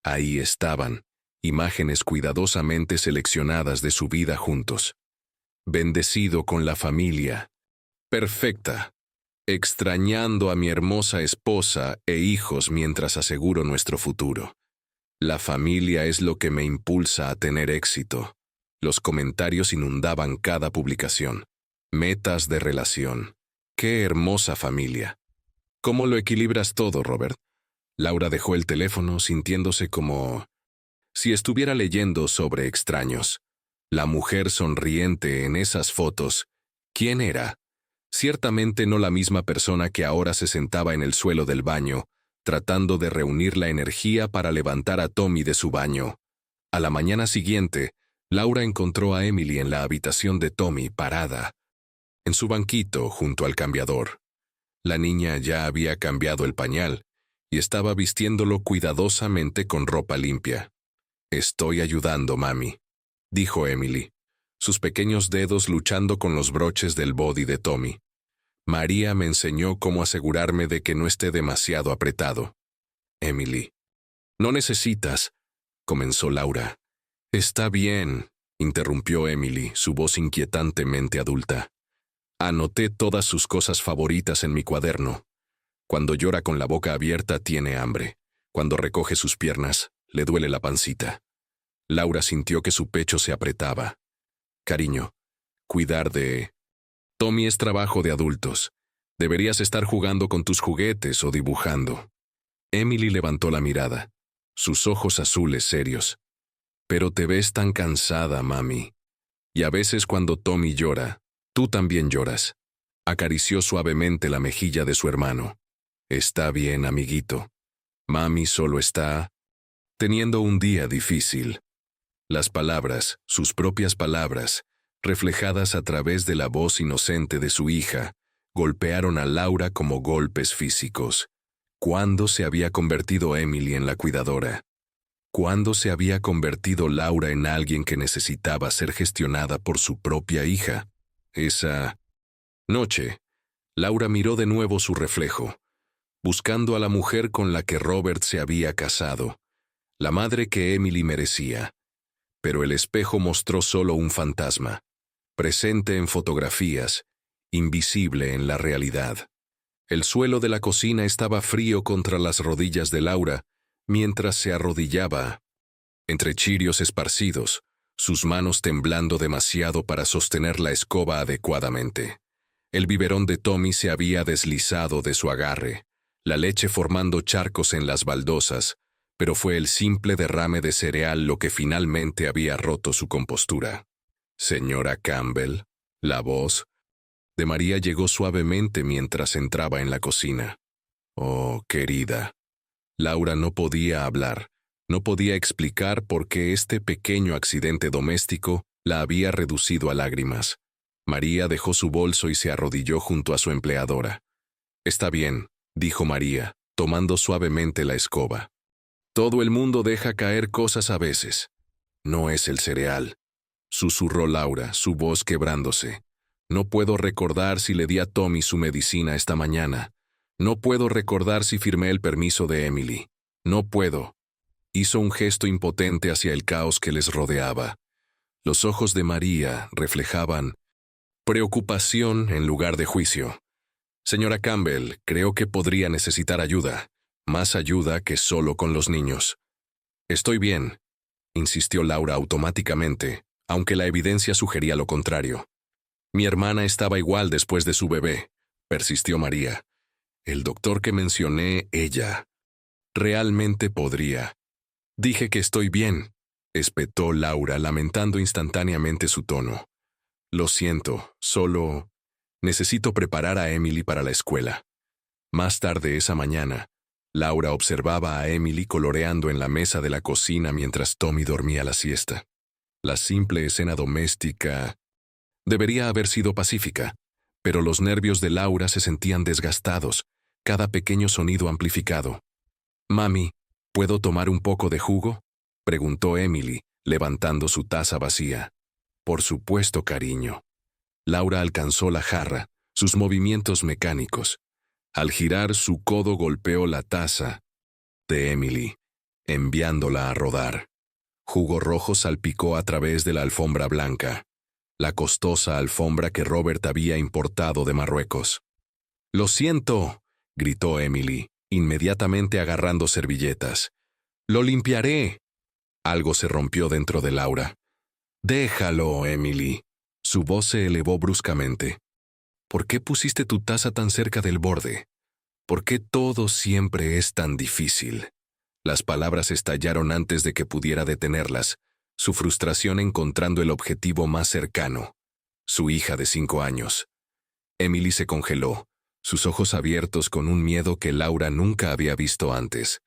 Ahí estaban, imágenes cuidadosamente seleccionadas de su vida juntos. Bendecido con la familia. Perfecta. Extrañando a mi hermosa esposa e hijos mientras aseguro nuestro futuro. La familia es lo que me impulsa a tener éxito. Los comentarios inundaban cada publicación. Metas de relación. ¡Qué hermosa familia! ¿Cómo lo equilibras todo, Robert? Laura dejó el teléfono sintiéndose como si estuviera leyendo sobre extraños. La mujer sonriente en esas fotos, ¿quién era? Ciertamente no la misma persona que ahora se sentaba en el suelo del baño, tratando de reunir la energía para levantar a Tommy de su baño. A la mañana siguiente, Laura encontró a Emily en la habitación de Tommy parada, en su banquito junto al cambiador. La niña ya había cambiado el pañal y estaba vistiéndolo cuidadosamente con ropa limpia. «Estoy ayudando, mami», dijo Emily, sus pequeños dedos luchando con los broches del body de Tommy. «María me enseñó cómo asegurarme de que no esté demasiado apretado». «Emily». «No necesitas», comenzó Laura. «Está bien», interrumpió Emily, su voz inquietantemente adulta. «Anoté todas sus cosas favoritas en mi cuaderno. Cuando llora con la boca abierta tiene hambre. Cuando recoge sus piernas, le duele la pancita». Laura sintió que su pecho se apretaba. «Cariño, cuidar de... Tommy es trabajo de adultos. Deberías estar jugando con tus juguetes o dibujando». Emily levantó la mirada, sus ojos azules serios. «Pero te ves tan cansada, mami. Y a veces cuando Tommy llora, tú también lloras». Acarició suavemente la mejilla de su hermano. «Está bien, amiguito. Mami solo está teniendo un día difícil». Las palabras, sus propias palabras, reflejadas a través de la voz inocente de su hija, golpearon a Laura como golpes físicos. ¿Cuándo se había convertido Emily en la cuidadora? ¿Cuándo se había convertido Laura en alguien que necesitaba ser gestionada por su propia hija? Esa noche, Laura miró de nuevo su reflejo, buscando a la mujer con la que Robert se había casado, la madre que Emily merecía. Pero el espejo mostró solo un fantasma, presente en fotografías, invisible en la realidad. El suelo de la cocina estaba frío contra las rodillas de Laura, mientras se arrodillaba, entre chirios esparcidos, sus manos temblando demasiado para sostener la escoba adecuadamente. El biberón de Tommy se había deslizado de su agarre, la leche formando charcos en las baldosas, pero fue el simple derrame de cereal lo que finalmente había roto su compostura. «Señora Campbell», la voz de María llegó suavemente mientras entraba en la cocina. «Oh, querida». Laura no podía hablar, no podía explicar por qué este pequeño accidente doméstico la había reducido a lágrimas. María dejó su bolso y se arrodilló junto a su empleadora. «Está bien», dijo María, tomando suavemente la escoba. «Todo el mundo deja caer cosas a veces. No es el cereal», susurró Laura, su voz quebrándose. «No puedo recordar si le di a Tommy su medicina esta mañana. No puedo recordar si firmé el permiso de Emily. No puedo». Hizo un gesto impotente hacia el caos que les rodeaba. Los ojos de María reflejaban preocupación en lugar de juicio. «Señora Campbell, creo que podría necesitar ayuda. Más ayuda que solo con los niños». «Estoy bien», insistió Laura automáticamente, aunque la evidencia sugería lo contrario. «Mi hermana estaba igual después de su bebé», persistió María. «El doctor que mencioné, ella. Realmente podría». «Dije que estoy bien», espetó Laura, lamentando instantáneamente su tono. «Lo siento, solo necesito preparar a Emily para la escuela». Más tarde esa mañana, Laura observaba a Emily coloreando en la mesa de la cocina mientras Tommy dormía la siesta. La simple escena doméstica debería haber sido pacífica, pero los nervios de Laura se sentían desgastados, cada pequeño sonido amplificado. «Mami, ¿puedo tomar un poco de jugo?», preguntó Emily, levantando su taza vacía. «Por supuesto, cariño». Laura alcanzó la jarra, sus movimientos mecánicos. Al girar, su codo golpeó la taza de Emily, enviándola a rodar. Jugo rojo salpicó a través de la alfombra blanca, la costosa alfombra que Robert había importado de Marruecos. «Lo siento», gritó Emily, inmediatamente agarrando servilletas. «Lo limpiaré». Algo se rompió dentro de Laura. «Déjalo, Emily». Su voz se elevó bruscamente. «¿Por qué pusiste tu taza tan cerca del borde? ¿Por qué todo siempre es tan difícil?». Las palabras estallaron antes de que pudiera detenerlas, su frustración encontrando el objetivo más cercano, su hija de 5 años. Emily se congeló, sus ojos abiertos con un miedo que Laura nunca había visto antes.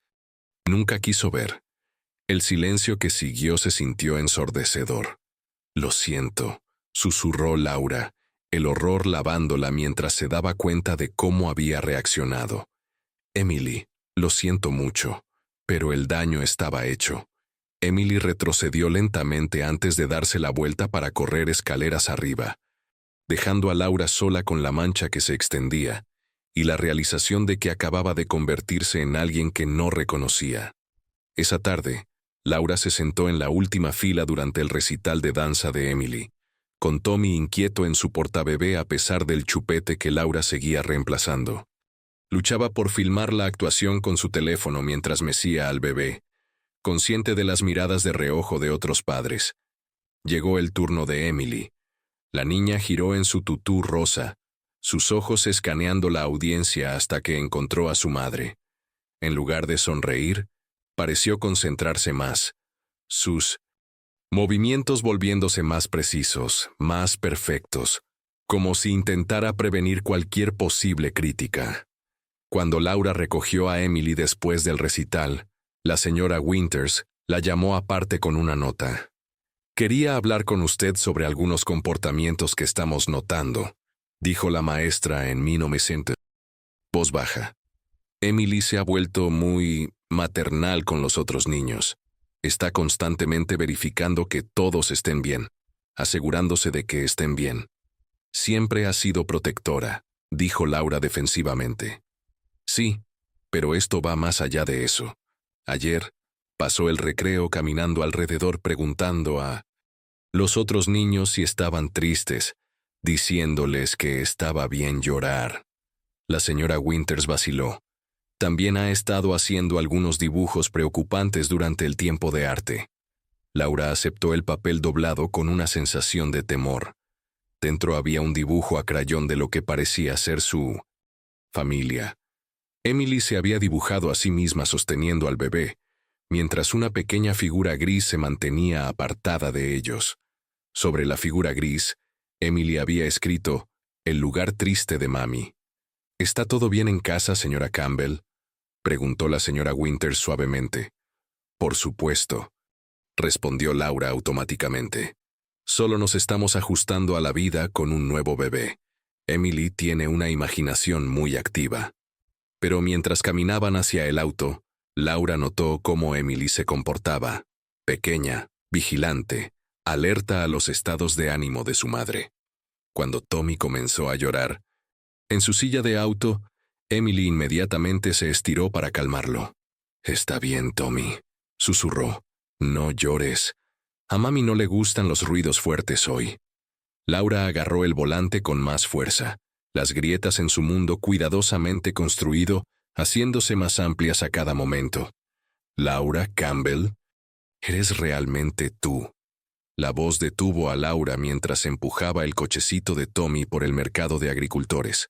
Nunca quiso ver. El silencio que siguió se sintió ensordecedor. «Lo siento», susurró Laura, el horror lavándola mientras se daba cuenta de cómo había reaccionado. «Emily, lo siento mucho, pero el daño estaba hecho». Emily retrocedió lentamente antes de darse la vuelta para correr escaleras arriba, dejando a Laura sola con la mancha que se extendía y la realización de que acababa de convertirse en alguien que no reconocía. Esa tarde, Laura se sentó en la última fila durante el recital de danza de Emily, con Tommy inquieto en su portabebé a pesar del chupete que Laura seguía reemplazando. Luchaba por filmar la actuación con su teléfono mientras mecía al bebé, consciente de las miradas de reojo de otros padres. Llegó el turno de Emily. La niña giró en su tutú rosa, sus ojos escaneando la audiencia hasta que encontró a su madre. En lugar de sonreír, pareció concentrarse más, sus movimientos volviéndose más precisos, más perfectos, como si intentara prevenir cualquier posible crítica. Cuando Laura recogió a Emily después del recital, la señora Winters la llamó aparte con una nota. «Quería hablar con usted sobre algunos comportamientos que estamos notando», dijo la maestra en 1900. Voz baja. «Emily se ha vuelto muy maternal con los otros niños. Está constantemente verificando que todos estén bien, asegurándose de que estén bien. Siempre ha sido protectora», dijo Laura defensivamente. «Sí, pero esto va más allá de eso. Ayer, pasó el recreo caminando alrededor preguntando a los otros niños si estaban tristes, diciéndoles que estaba bien llorar». La señora Winters vaciló. También ha estado haciendo algunos dibujos preocupantes durante el tiempo de arte. Laura aceptó el papel doblado con una sensación de temor. Dentro había un dibujo a crayón de lo que parecía ser su familia. Emily se había dibujado a sí misma sosteniendo al bebé, mientras una pequeña figura gris se mantenía apartada de ellos. Sobre la figura gris, Emily había escrito «El lugar triste de mami». «¿Está todo bien en casa, señora Campbell?», preguntó la señora Winters suavemente. «Por supuesto», respondió Laura automáticamente. «Solo nos estamos ajustando a la vida con un nuevo bebé. Emily tiene una imaginación muy activa». Pero mientras caminaban hacia el auto, Laura notó cómo Emily se comportaba, pequeña, vigilante, alerta a los estados de ánimo de su madre. Cuando Tommy comenzó a llorar, en su silla de auto, Emily inmediatamente se estiró para calmarlo. «Está bien, Tommy», susurró. «No llores. A mami no le gustan los ruidos fuertes hoy». Laura agarró el volante con más fuerza, las grietas en su mundo cuidadosamente construido, haciéndose más amplias a cada momento. «Laura Campbell, eres realmente tú». La voz detuvo a Laura mientras empujaba el cochecito de Tommy por el mercado de agricultores.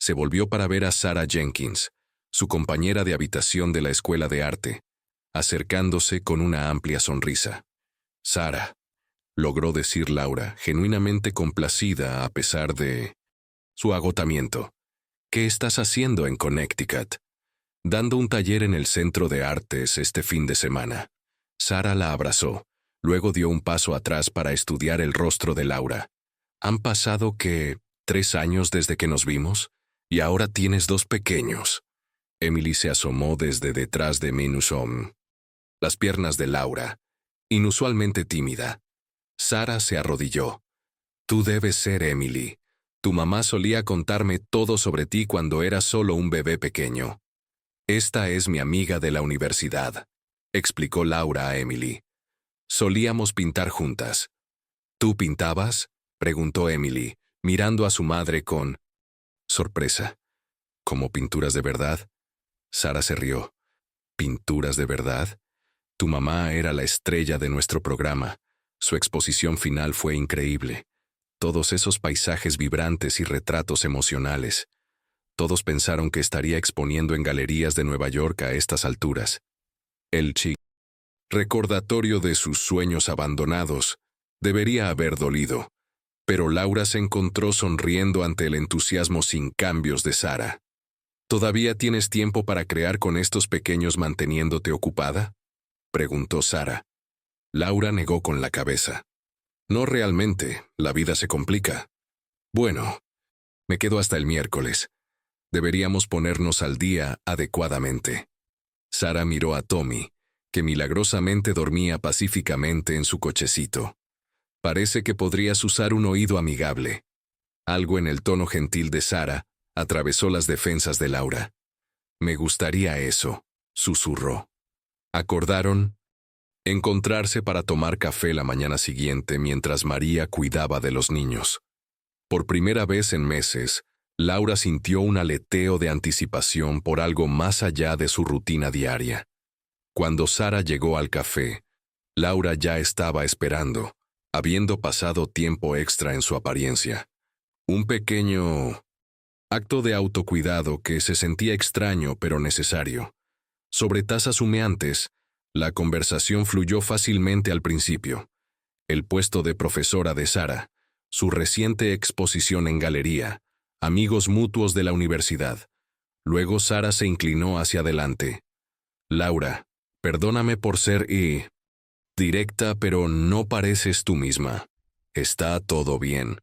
Se volvió para ver a Sarah Jenkins, su compañera de habitación de la escuela de arte, acercándose con una amplia sonrisa. «Sarah», logró decir Laura, genuinamente complacida a pesar de su agotamiento. «¿Qué estás haciendo en Connecticut?» «Dando un taller en el Centro de Artes este fin de semana». Sarah la abrazó, luego dio un paso atrás para estudiar el rostro de Laura. «¿Han pasado qué 3 años desde que nos vimos, y ahora tienes 2 pequeños. Emily se asomó desde detrás de las piernas de Laura, inusualmente tímida. Sara se arrodilló. Tú debes ser Emily. Tu mamá solía contarme todo sobre ti cuando eras solo un bebé pequeño. Esta es mi amiga de la universidad, explicó Laura a Emily. Solíamos pintar juntas. ¿Tú pintabas?, preguntó Emily, mirando a su madre con sorpresa. ¿Como pinturas de verdad? Sara se rió. ¿Pinturas de verdad? Tu mamá era la estrella de nuestro programa. Su exposición final fue increíble. Todos esos paisajes vibrantes y retratos emocionales. Todos pensaron que estaría exponiendo en galerías de Nueva York a estas alturas. El recordatorio de sus sueños abandonados debería haber dolido, pero Laura se encontró sonriendo ante el entusiasmo sin cambios de Sara. ¿Todavía tienes tiempo para crear con estos pequeños manteniéndote ocupada?, preguntó Sara. Laura negó con la cabeza. No realmente, la vida se complica. Bueno, me quedo hasta el miércoles. Deberíamos ponernos al día adecuadamente. Sara miró a Tommy, que milagrosamente dormía pacíficamente en su cochecito. Parece que podrías usar un oído amigable. Algo en el tono gentil de Sara atravesó las defensas de Laura. Me gustaría eso, susurró. Acordaron encontrarse para tomar café la mañana siguiente mientras María cuidaba de los niños. Por primera vez en meses, Laura sintió un aleteo de anticipación por algo más allá de su rutina diaria. Cuando Sara llegó al café, Laura ya estaba esperando, habiendo pasado tiempo extra en su apariencia. Un pequeño acto de autocuidado que se sentía extraño pero necesario. Sobre tazas humeantes, la conversación fluyó fácilmente al principio. El puesto de profesora de Sara, su reciente exposición en galería, amigos mutuos de la universidad. Luego Sara se inclinó hacia adelante. Laura, perdóname por ser directa, pero no pareces tú misma. ¿Está todo bien?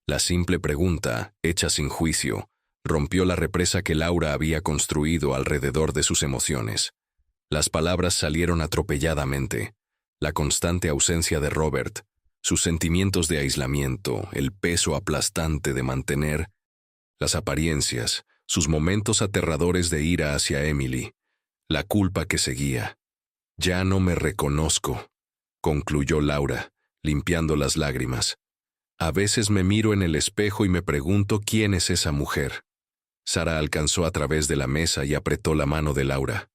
La simple pregunta, hecha sin juicio, rompió la represa que Laura había construido alrededor de sus emociones. Las palabras salieron atropelladamente. La constante ausencia de Robert, sus sentimientos de aislamiento, el peso aplastante de mantener, las apariencias, sus momentos aterradores de ira hacia Emily, la culpa que seguía. Ya no me reconozco, concluyó Laura, limpiando las lágrimas. A veces me miro en el espejo y me pregunto quién es esa mujer. Sara alcanzó a través de la mesa y apretó la mano de Laura.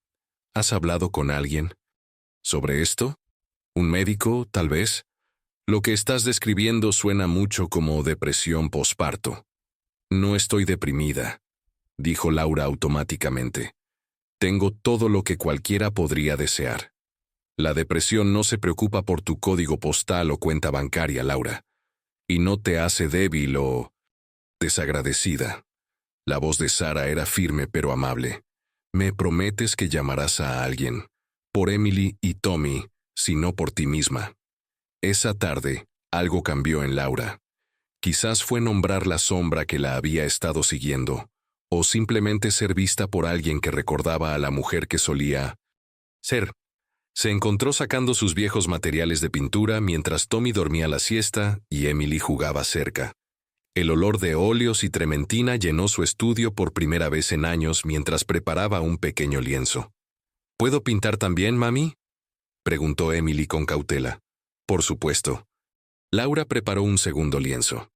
¿Has hablado con alguien sobre esto? ¿Un médico, tal vez? Lo que estás describiendo suena mucho como depresión posparto. No estoy deprimida, dijo Laura automáticamente. Tengo todo lo que cualquiera podría desear. La depresión no se preocupa por tu código postal o cuenta bancaria, Laura, y no te hace débil o desagradecida. La voz de Sara era firme pero amable. Me prometes que llamarás a alguien, por Emily y Tommy, si no por ti misma. Esa tarde, algo cambió en Laura. Quizás fue nombrar la sombra que la había estado siguiendo, o simplemente ser vista por alguien que recordaba a la mujer que solía ser. Se encontró sacando sus viejos materiales de pintura mientras Tommy dormía la siesta y Emily jugaba cerca. El olor de óleos y trementina llenó su estudio por primera vez en años mientras preparaba un pequeño lienzo. ¿Puedo pintar también, mami?, preguntó Emily con cautela. Por supuesto. Laura preparó un segundo lienzo.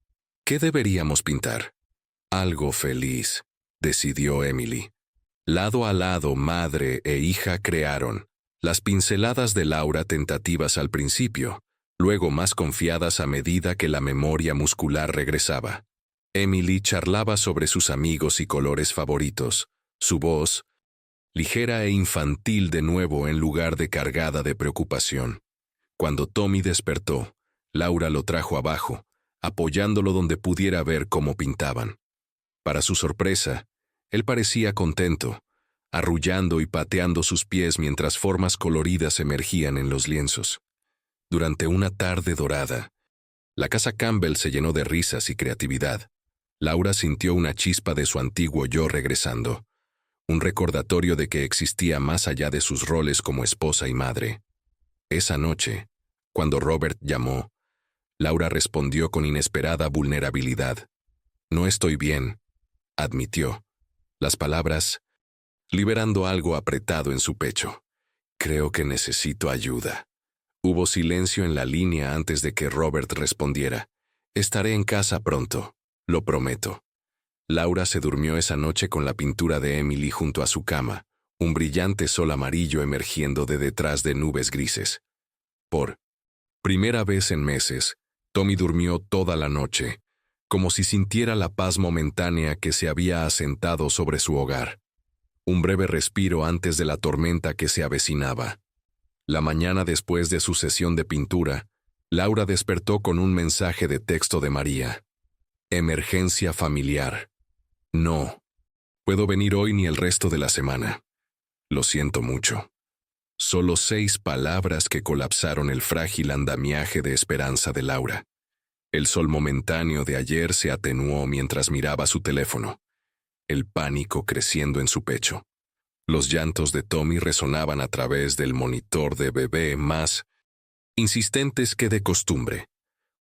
¿Qué deberíamos pintar? Algo feliz, decidió Emily. Lado a lado, madre e hija crearon. Las pinceladas de Laura tentativas al principio, luego más confiadas a medida que la memoria muscular regresaba. Emily charlaba sobre sus amigos y colores favoritos, su voz, ligera e infantil de nuevo en lugar de cargada de preocupación. Cuando Tommy despertó, Laura lo trajo abajo, apoyándolo donde pudiera ver cómo pintaban. Para su sorpresa, él parecía contento, arrullando y pateando sus pies mientras formas coloridas emergían en los lienzos. Durante una tarde dorada, la casa Campbell se llenó de risas y creatividad. Laura sintió una chispa de su antiguo yo regresando, un recordatorio de que existía más allá de sus roles como esposa y madre. Esa noche, cuando Robert llamó, Laura respondió con inesperada vulnerabilidad. No estoy bien, admitió. Las palabras, liberando algo apretado en su pecho. Creo que necesito ayuda. Hubo silencio en la línea antes de que Robert respondiera. Estaré en casa pronto, lo prometo. Laura se durmió esa noche con la pintura de Emily junto a su cama, un brillante sol amarillo emergiendo de detrás de nubes grises. Por primera vez en meses, Tommy durmió toda la noche, como si sintiera la paz momentánea que se había asentado sobre su hogar. Un breve respiro antes de la tormenta que se avecinaba. La mañana después de su sesión de pintura, Laura despertó con un mensaje de texto de María. Emergencia familiar. No puedo venir hoy ni el resto de la semana. Lo siento mucho. Solo 6 palabras que colapsaron el frágil andamiaje de esperanza de Laura. El sol momentáneo de ayer se atenuó mientras miraba su teléfono, el pánico creciendo en su pecho. Los llantos de Tommy resonaban a través del monitor de bebé más insistentes que de costumbre.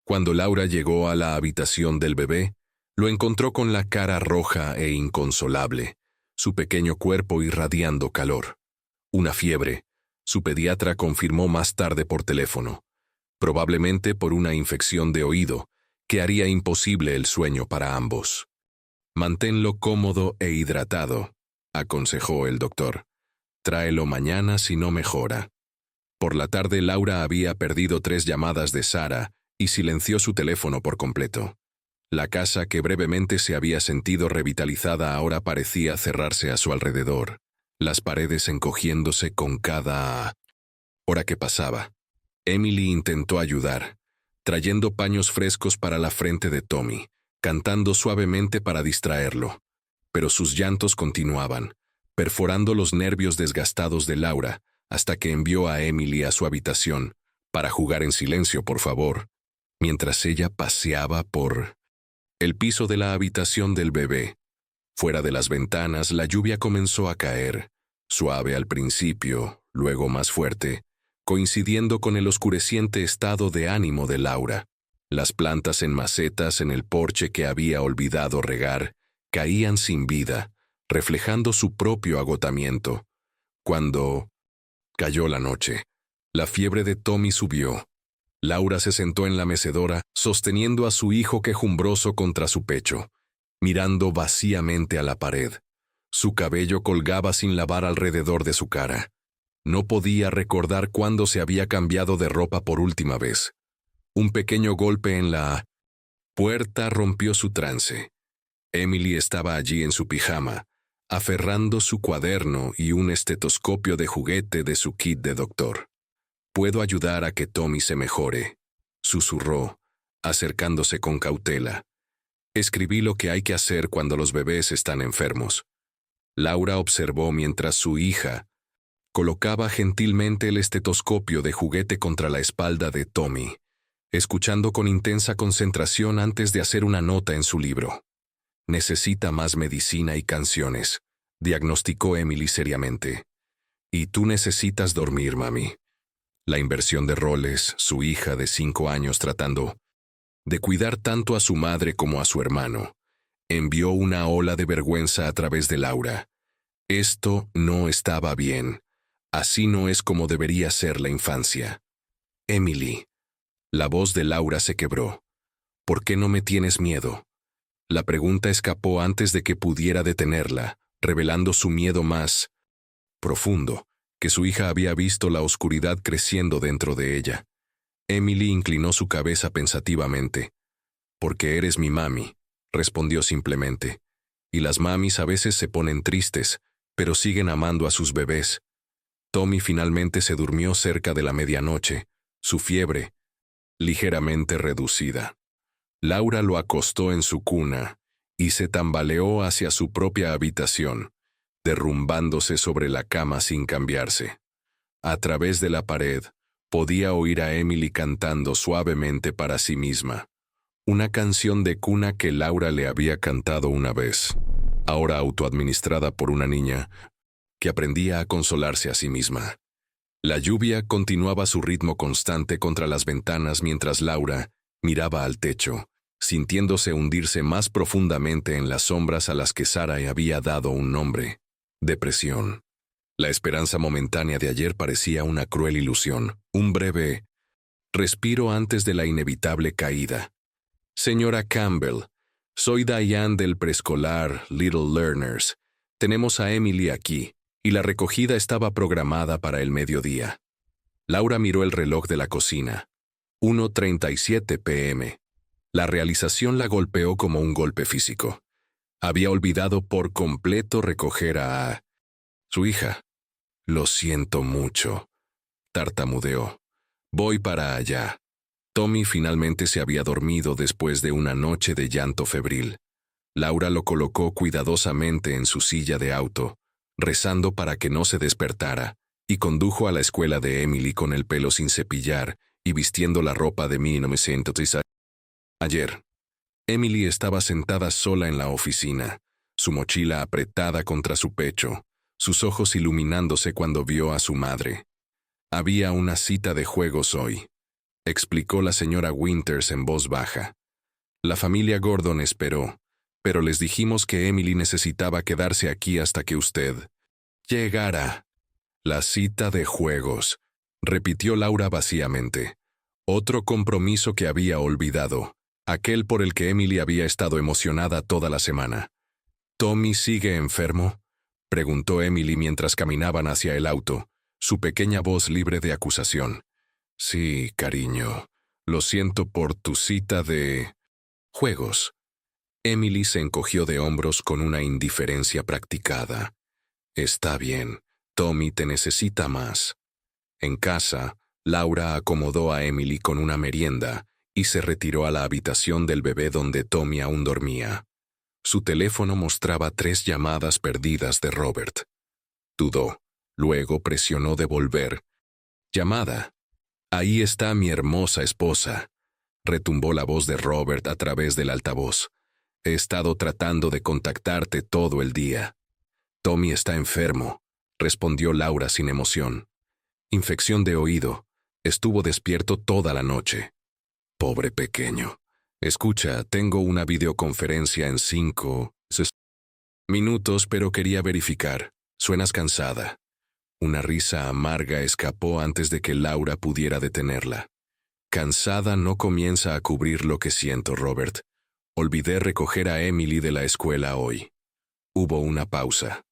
Cuando Laura llegó a la habitación del bebé, lo encontró con la cara roja e inconsolable, su pequeño cuerpo irradiando calor. Una fiebre, su pediatra confirmó más tarde por teléfono, probablemente por una infección de oído, que haría imposible el sueño para ambos. Manténlo cómodo e hidratado, aconsejó el doctor. Tráelo mañana si no mejora. Por la tarde Laura había perdido 3 llamadas de Sara y silenció su teléfono por completo. La casa que brevemente se había sentido revitalizada ahora parecía cerrarse a su alrededor, las paredes encogiéndose con cada hora que pasaba. Emily intentó ayudar, trayendo paños frescos para la frente de Tommy, cantando suavemente para distraerlo. Pero sus llantos continuaban, perforando los nervios desgastados de Laura, hasta que envió a Emily a su habitación, para jugar en silencio, por favor, mientras ella paseaba por el piso de la habitación del bebé. Fuera de las ventanas, la lluvia comenzó a caer, suave al principio, luego más fuerte, coincidiendo con el oscureciente estado de ánimo de Laura. Las plantas en macetas en el porche que había olvidado regar caían sin vida, reflejando su propio agotamiento. Cuando cayó la noche, la fiebre de Tommy subió. Laura se sentó en la mecedora, sosteniendo a su hijo quejumbroso contra su pecho, mirando vacíamente a la pared. Su cabello colgaba sin lavar alrededor de su cara. No podía recordar cuándo se había cambiado de ropa por última vez. Un pequeño golpe en la puerta rompió su trance. Emily estaba allí en su pijama, aferrando su cuaderno y un estetoscopio de juguete de su kit de doctor. «Puedo ayudar a que Tommy se mejore», susurró, acercándose con cautela. «Escribí lo que hay que hacer cuando los bebés están enfermos». Laura observó mientras su hija colocaba gentilmente el estetoscopio de juguete contra la espalda de Tommy, escuchando con intensa concentración antes de hacer una nota en su libro. «Necesita más medicina y canciones», diagnosticó Emily seriamente. «Y tú necesitas dormir, mami». La inversión de roles, su hija de 5 años tratando de cuidar tanto a su madre como a su hermano, envió una ola de vergüenza a través de Laura. Esto no estaba bien. Así no es como debería ser la infancia. «Emily». La voz de Laura se quebró. «¿Por qué no me tienes miedo?» La pregunta escapó antes de que pudiera detenerla, revelando su miedo más profundo, que su hija había visto la oscuridad creciendo dentro de ella. Emily inclinó su cabeza pensativamente. «Porque eres mi mami», respondió simplemente. «Y las mamis a veces se ponen tristes, pero siguen amando a sus bebés». Tommy finalmente se durmió cerca de la medianoche, su fiebre ligeramente reducida. Laura lo acostó en su cuna y se tambaleó hacia su propia habitación, derrumbándose sobre la cama sin cambiarse. A través de la pared, podía oír a Emily cantando suavemente para sí misma, Una canción de cuna que Laura le había cantado una vez, ahora autoadministrada por una niña, que aprendía a consolarse a sí misma. La lluvia continuaba su ritmo constante contra las ventanas mientras Laura miraba al techo, sintiéndose hundirse más profundamente en las sombras a las que Sara había dado un nombre: depresión. La esperanza momentánea de ayer parecía una cruel ilusión, un breve respiro antes de la inevitable caída. Señora Campbell, soy Diane del preescolar Little Learners. Tenemos a Emily aquí, y la recogida estaba programada para el mediodía. Laura miró el reloj de la cocina. 1:37 p.m. La realización la golpeó como un golpe físico. Había olvidado por completo recoger a su hija. Lo siento mucho, tartamudeó. Voy para allá. Tommy finalmente se había dormido después de una noche de llanto febril. Laura lo colocó cuidadosamente en su silla de auto, rezando para que no se despertara, y condujo a la escuela de Emily con el pelo sin cepillar y vistiendo la ropa de 1930. Ayer, Emily estaba sentada sola en la oficina, su mochila apretada contra su pecho, sus ojos iluminándose cuando vio a su madre. Había una cita de juegos hoy, explicó la señora Winters en voz baja. La familia Gordon esperó, pero les dijimos que Emily necesitaba quedarse aquí hasta que usted llegara. La cita de juegos, repitió Laura vacíamente. Otro compromiso que había olvidado, aquel por el que Emily había estado emocionada toda la semana. ¿Tommy sigue enfermo?, preguntó Emily mientras caminaban hacia el auto, su pequeña voz libre de acusación. Sí, cariño. Lo siento por tu cita de juegos. Emily se encogió de hombros con una indiferencia practicada. Está bien, Tommy te necesita más. En casa, Laura acomodó a Emily con una merienda y se retiró a la habitación del bebé donde Tommy aún dormía. Su teléfono mostraba 3 llamadas perdidas de Robert. Dudó, luego presionó devolver. Llamada. Ahí está mi hermosa esposa, retumbó la voz de Robert a través del altavoz. He estado tratando de contactarte todo el día. Tommy está enfermo, respondió Laura sin emoción. Infección de oído. Estuvo despierto toda la noche. Pobre pequeño. Escucha, tengo una videoconferencia en 5 minutos, pero quería verificar. Suenas cansada. Una risa amarga escapó antes de que Laura pudiera detenerla. Cansada no comienza a cubrir lo que siento, Robert. Olvidé recoger a Emily de la escuela hoy. Hubo una pausa.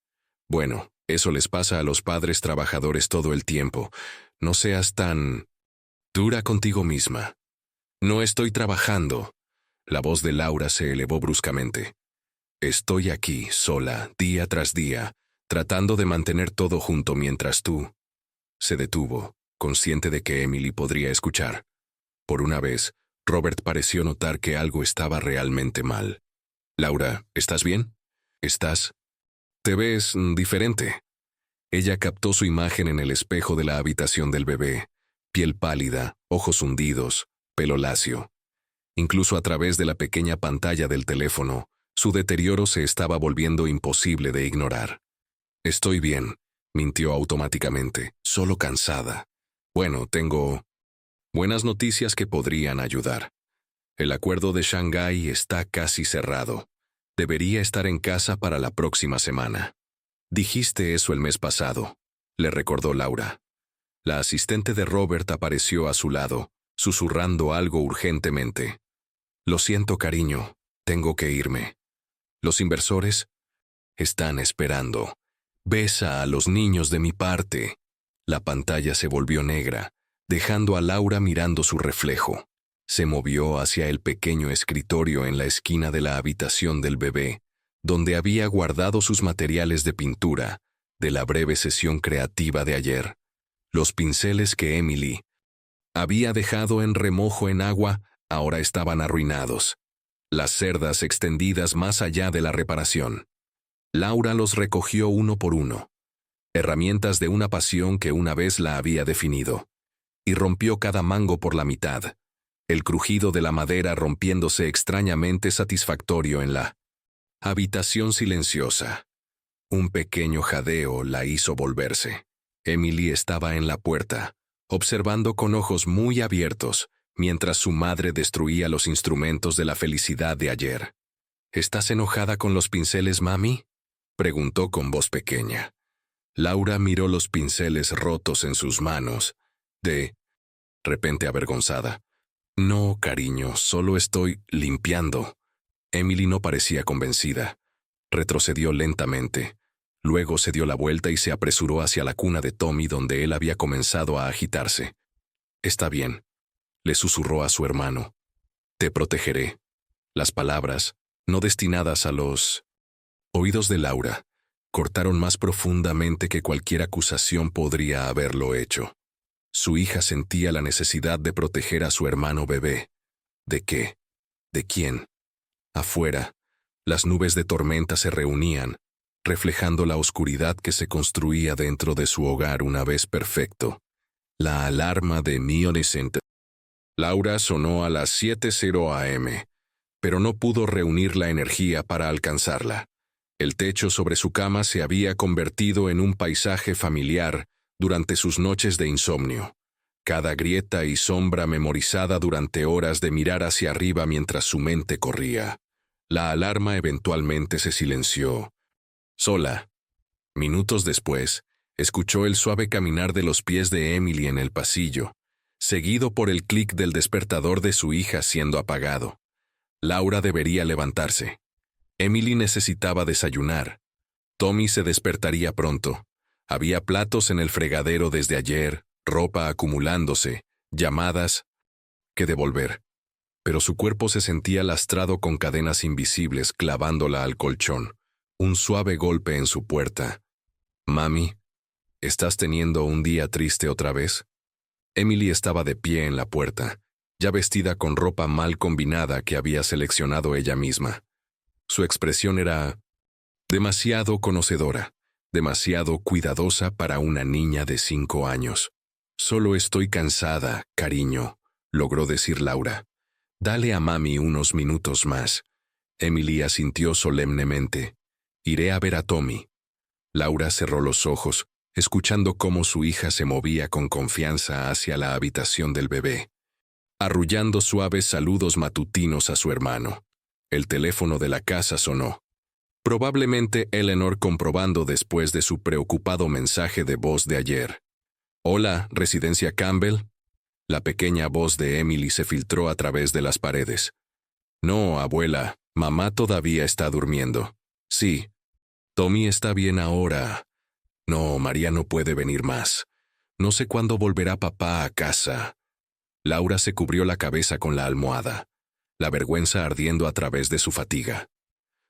Bueno, eso les pasa a los padres trabajadores todo el tiempo. No seas tan dura contigo misma. No estoy trabajando. La voz de Laura se elevó bruscamente. Estoy aquí, sola, día tras día, tratando de mantener todo junto mientras tú. Se detuvo, consciente de que Emily podría escuchar. Por una vez, Robert pareció notar que algo estaba realmente mal. Laura, ¿estás bien? ¿Estás? Te ves diferente. Ella captó su imagen en el espejo de la habitación del bebé, piel pálida, ojos hundidos, pelo lacio. Incluso a través de la pequeña pantalla del teléfono, su deterioro se estaba volviendo imposible de ignorar. Estoy bien, mintió automáticamente, solo cansada. Bueno, tengo buenas noticias que podrían ayudar. El acuerdo de Shanghái está casi cerrado. Debería estar en casa para la próxima semana. Dijiste eso el mes pasado, le recordó Laura. La asistente de Robert apareció a su lado, susurrando algo urgentemente. Lo siento, cariño, tengo que irme. Los inversores están esperando. Besa a los niños de mi parte. La pantalla se volvió negra, dejando a Laura mirando su reflejo. Se movió hacia el pequeño escritorio en la esquina de la habitación del bebé, donde había guardado sus materiales de pintura, de la breve sesión creativa de ayer. Los pinceles que Emily había dejado en remojo en agua ahora estaban arruinados. Las cerdas extendidas más allá de la reparación. Laura los recogió uno por uno. Herramientas de una pasión que una vez la había definido. Y rompió cada mango por la mitad. el crujido de la madera rompiéndose extrañamente satisfactorio en la habitación silenciosa. Un pequeño jadeo la hizo volverse. Emily estaba en la puerta, observando con ojos muy abiertos, mientras su madre destruía los instrumentos de la felicidad de ayer. ¿Estás enojada con los pinceles, mami?, preguntó con voz pequeña. Laura miró los pinceles rotos en sus manos, de repente avergonzada. No, cariño, solo estoy limpiando. Emily no parecía convencida. Retrocedió lentamente. Luego se dio la vuelta y se apresuró hacia la cuna de Tommy donde él había comenzado a agitarse. Está bien, le susurró a su hermano. Te protegeré. Las palabras, no destinadas a los oídos de Laura, cortaron más profundamente que cualquier acusación podría haberlo hecho. Su hija sentía la necesidad de proteger a su hermano bebé. ¿De qué? ¿De quién? Afuera, las nubes de tormenta se reunían, reflejando la oscuridad que se construía dentro de su hogar una vez perfecto. La alarma de Innocent Laura sonó a las 7:00 am, pero no pudo reunir la energía para alcanzarla. El techo sobre su cama se había convertido en un paisaje familiar durante sus noches de insomnio. Cada grieta y sombra memorizada durante horas de mirar hacia arriba mientras su mente corría. La alarma eventualmente se silenció. Sola. Minutos después, escuchó el suave caminar de los pies de Emily en el pasillo, seguido por el clic del despertador de su hija siendo apagado. Laura debería levantarse. Emily necesitaba desayunar. Tommy se despertaría pronto. Había platos en el fregadero desde ayer, ropa acumulándose, llamadas que devolver. Pero su cuerpo se sentía lastrado con cadenas invisibles clavándola al colchón. Un suave golpe en su puerta. «Mami, ¿estás teniendo un día triste otra vez?» Emily estaba de pie en la puerta, ya vestida con ropa mal combinada que había seleccionado ella misma. Su expresión era demasiado conocedora, demasiado cuidadosa para una niña de 5 años. «Solo estoy cansada, cariño», logró decir Laura. «Dale a mami unos minutos más». Emily asintió solemnemente. «Iré a ver a Tommy». Laura cerró los ojos, escuchando cómo su hija se movía con confianza hacia la habitación del bebé, arrullando suaves saludos matutinos a su hermano. El teléfono de la casa sonó. Probablemente Eleanor comprobando después de su preocupado mensaje de voz de ayer. «Hola, Residencia Campbell». La pequeña voz de Emily se filtró a través de las paredes. «No, abuela, mamá todavía está durmiendo». «Sí. Tommy está bien ahora». «No, María no puede venir más. No sé cuándo volverá papá a casa». Laura se cubrió la cabeza con la almohada, la vergüenza ardiendo a través de su fatiga.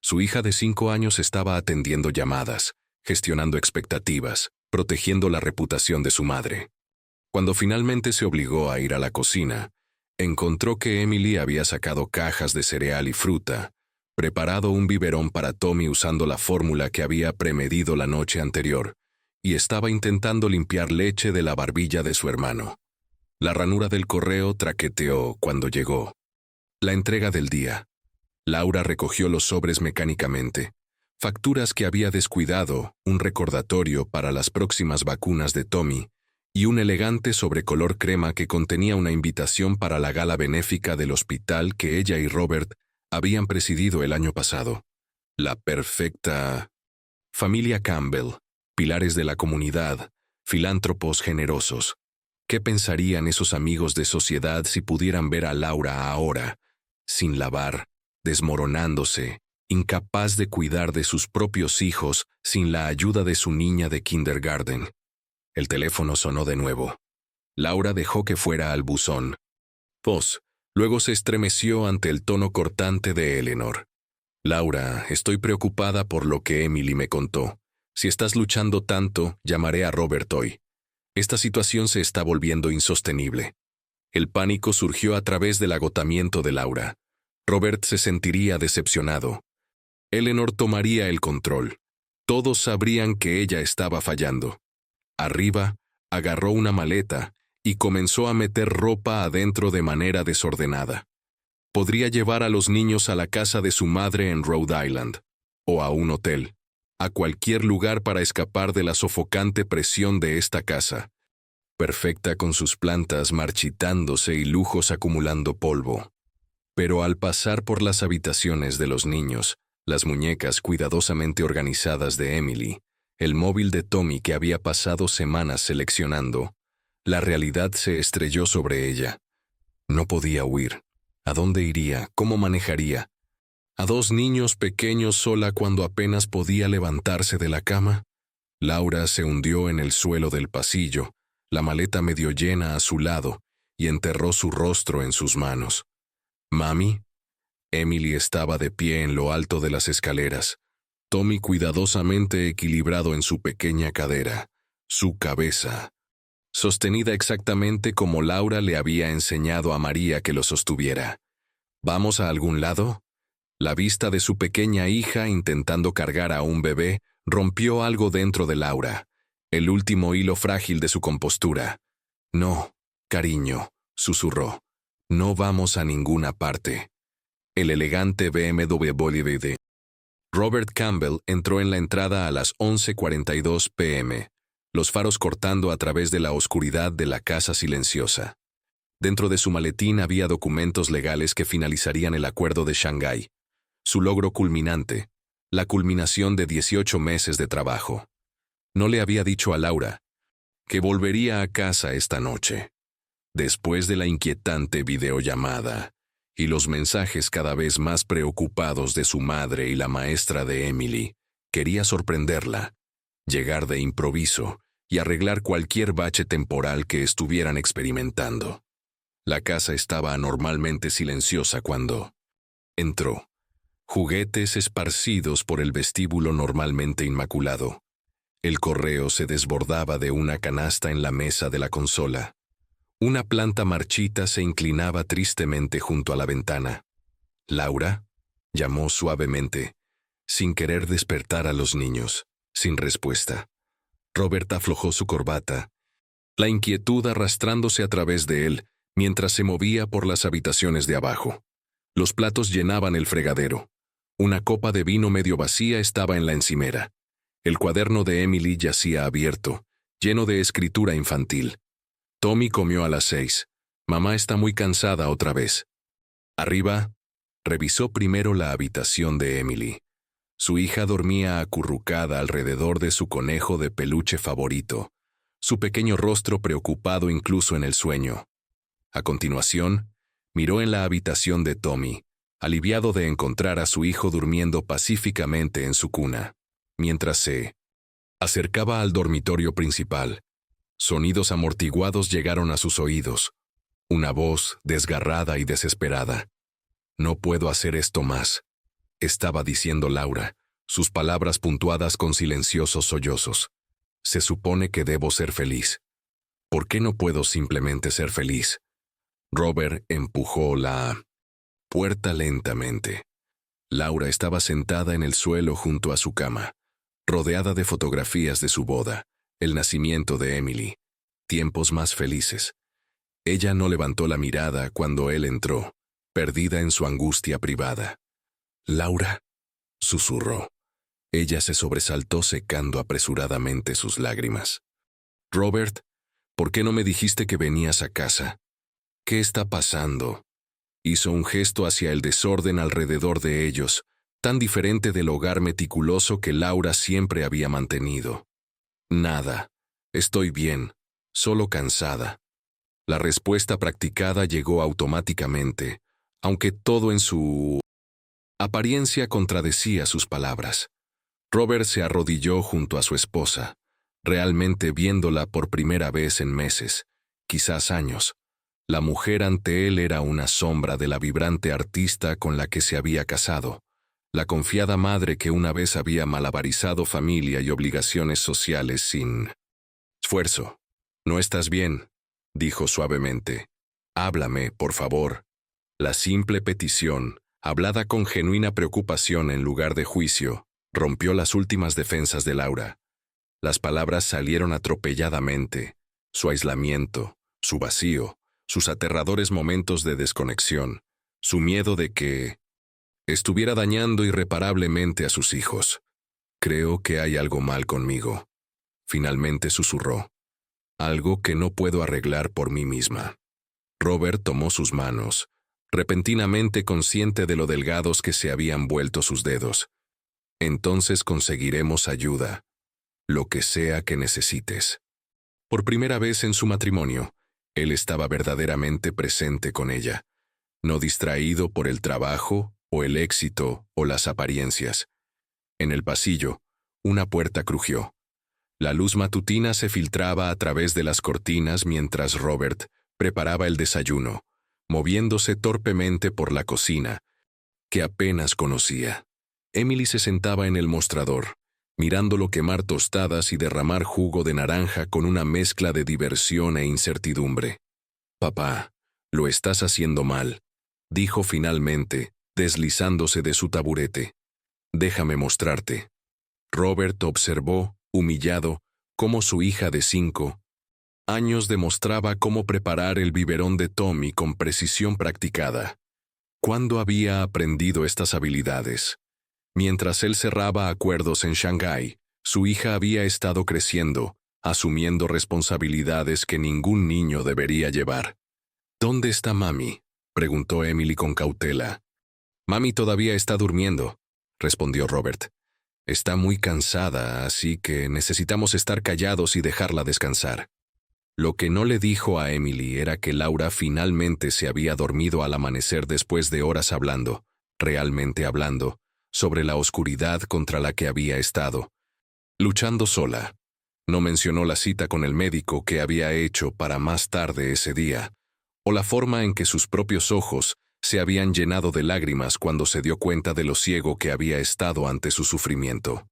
Su hija de 5 años estaba atendiendo llamadas, gestionando expectativas, protegiendo la reputación de su madre. Cuando finalmente se obligó a ir a la cocina, encontró que Emily había sacado cajas de cereal y fruta, preparado un biberón para Tommy usando la fórmula que había premedido la noche anterior, y estaba intentando limpiar leche de la barbilla de su hermano. La ranura del correo traqueteó cuando llegó. La entrega del día. Laura recogió los sobres mecánicamente. Facturas que había descuidado, un recordatorio para las próximas vacunas de Tommy, y un elegante sobre color crema que contenía una invitación para la gala benéfica del hospital que ella y Robert habían presidido el año pasado. La perfecta familia Campbell, pilares de la comunidad, filántropos generosos. ¿Qué pensarían esos amigos de sociedad si pudieran ver a Laura ahora, sin lavar, desmoronándose, incapaz de cuidar de sus propios hijos sin la ayuda de su niña de kindergarten? El teléfono sonó de nuevo. Laura dejó que fuera al buzón. Luego se estremeció ante el tono cortante de Eleanor. «Laura, estoy preocupada por lo que Emily me contó. Si estás luchando tanto, llamaré a Robert hoy. Esta situación se está volviendo insostenible». El pánico surgió a través del agotamiento de Laura. Robert se sentiría decepcionado. Eleanor tomaría el control. Todos sabrían que ella estaba fallando. Arriba, agarró una maleta y comenzó a meter ropa adentro de manera desordenada. Podría llevar a los niños a la casa de su madre en Rhode Island, o a un hotel, a cualquier lugar para escapar de la sofocante presión de esta casa, perfecta con sus plantas marchitándose y lujos acumulando polvo. Pero al pasar por las habitaciones de los niños, las muñecas cuidadosamente organizadas de Emily, el móvil de Tommy que había pasado semanas seleccionando, la realidad se estrelló sobre ella. No podía huir. ¿A dónde iría? ¿Cómo manejaría? ¿A dos niños pequeños sola cuando apenas podía levantarse de la cama? Laura se hundió en el suelo del pasillo, la maleta medio llena a su lado, y enterró su rostro en sus manos. «¿Mami?» Emily estaba de pie en lo alto de las escaleras, Tommy cuidadosamente equilibrado en su pequeña cadera, su cabeza, sostenida exactamente como Laura le había enseñado a María que lo sostuviera. ¿Vamos a algún lado? La vista de su pequeña hija intentando cargar a un bebé rompió algo dentro de Laura, el último hilo frágil de su compostura. «No, cariño», susurró. «No vamos a ninguna parte». El elegante BMW de Robert Campbell entró en la entrada a las 11:42 p.m., los faros cortando a través de la oscuridad de la casa silenciosa. Dentro de su maletín había documentos legales que finalizarían el acuerdo de Shanghái, su logro culminante, la culminación de 18 meses de trabajo. No le había dicho a Laura que volvería a casa esta noche. Después de la inquietante videollamada y los mensajes cada vez más preocupados de su madre y la maestra de Emily, quería sorprenderla, llegar de improviso y arreglar cualquier bache temporal que estuvieran experimentando. La casa estaba anormalmente silenciosa cuando entró. Juguetes esparcidos por el vestíbulo normalmente inmaculado. El correo se desbordaba de una canasta en la mesa de la consola. Una planta marchita se inclinaba tristemente junto a la ventana. «¿Laura?», llamó suavemente, sin querer despertar a los niños, sin respuesta. Robert aflojó su corbata, la inquietud arrastrándose a través de él mientras se movía por las habitaciones de abajo. Los platos llenaban el fregadero. Una copa de vino medio vacía estaba en la encimera. El cuaderno de Emily yacía abierto, lleno de escritura infantil. Tommy comió a las 6. Mamá está muy cansada otra vez. Arriba, revisó primero la habitación de Emily. Su hija dormía acurrucada alrededor de su conejo de peluche favorito, su pequeño rostro preocupado incluso en el sueño. A continuación, miró en la habitación de Tommy, aliviado de encontrar a su hijo durmiendo pacíficamente en su cuna, mientras se acercaba al dormitorio principal. Sonidos amortiguados llegaron a sus oídos. Una voz desgarrada y desesperada. «No puedo hacer esto más», estaba diciendo Laura, sus palabras puntuadas con silenciosos sollozos. «Se supone que debo ser feliz. ¿Por qué no puedo simplemente ser feliz?» Robert empujó la puerta lentamente. Laura estaba sentada en el suelo junto a su cama, rodeada de fotografías de su boda, el nacimiento de Emily, tiempos más felices. Ella no levantó la mirada cuando él entró, perdida en su angustia privada. «Laura», susurró. Ella se sobresaltó secando apresuradamente sus lágrimas. «Robert, ¿por qué no me dijiste que venías a casa? ¿Qué está pasando?» Hizo un gesto hacia el desorden alrededor de ellos, tan diferente del hogar meticuloso que Laura siempre había mantenido. «Nada. Estoy bien, solo cansada». La respuesta practicada llegó automáticamente, aunque todo en su apariencia contradecía sus palabras. Robert se arrodilló junto a su esposa, realmente viéndola por primera vez en meses, quizás años. La mujer ante él era una sombra de la vibrante artista con la que se había casado, la confiada madre que una vez había malabarizado familia y obligaciones sociales sin esfuerzo. «No estás bien», dijo suavemente. «Háblame, por favor». La simple petición, hablada con genuina preocupación en lugar de juicio, rompió las últimas defensas de Laura. Las palabras salieron atropelladamente, su aislamiento, su vacío, sus aterradores momentos de desconexión, su miedo de que estuviera dañando irreparablemente a sus hijos. Creo que hay algo mal conmigo. Finalmente susurró. Algo que no puedo arreglar por mí misma. Robert tomó sus manos, repentinamente consciente de lo delgados que se habían vuelto sus dedos. Entonces conseguiremos ayuda, lo que sea que necesites. Por primera vez en su matrimonio, él estaba verdaderamente presente con ella, no distraído por el trabajo o el éxito o las apariencias. En el pasillo, una puerta crujió. La luz matutina se filtraba a través de las cortinas mientras Robert preparaba el desayuno, moviéndose torpemente por la cocina, que apenas conocía. Emily se sentaba en el mostrador, mirándolo quemar tostadas y derramar jugo de naranja con una mezcla de diversión e incertidumbre. «Papá, lo estás haciendo mal», dijo finalmente, deslizándose de su taburete. «Déjame mostrarte». Robert observó, humillado, cómo su hija de 5 años demostraba cómo preparar el biberón de Tommy con precisión practicada. ¿Cuándo había aprendido estas habilidades? Mientras él cerraba acuerdos en Shanghái, su hija había estado creciendo, asumiendo responsabilidades que ningún niño debería llevar. «¿Dónde está mami?», preguntó Emily con cautela. «Mami todavía está durmiendo», respondió Robert. «Está muy cansada, así que necesitamos estar callados y dejarla descansar». Lo que no le dijo a Emily era que Laura finalmente se había dormido al amanecer después de horas hablando, realmente hablando, sobre la oscuridad contra la que había estado, luchando sola. No mencionó la cita con el médico que había hecho para más tarde ese día, o la forma en que sus propios ojos se habían llenado de lágrimas cuando se dio cuenta de lo ciego que había estado ante su sufrimiento.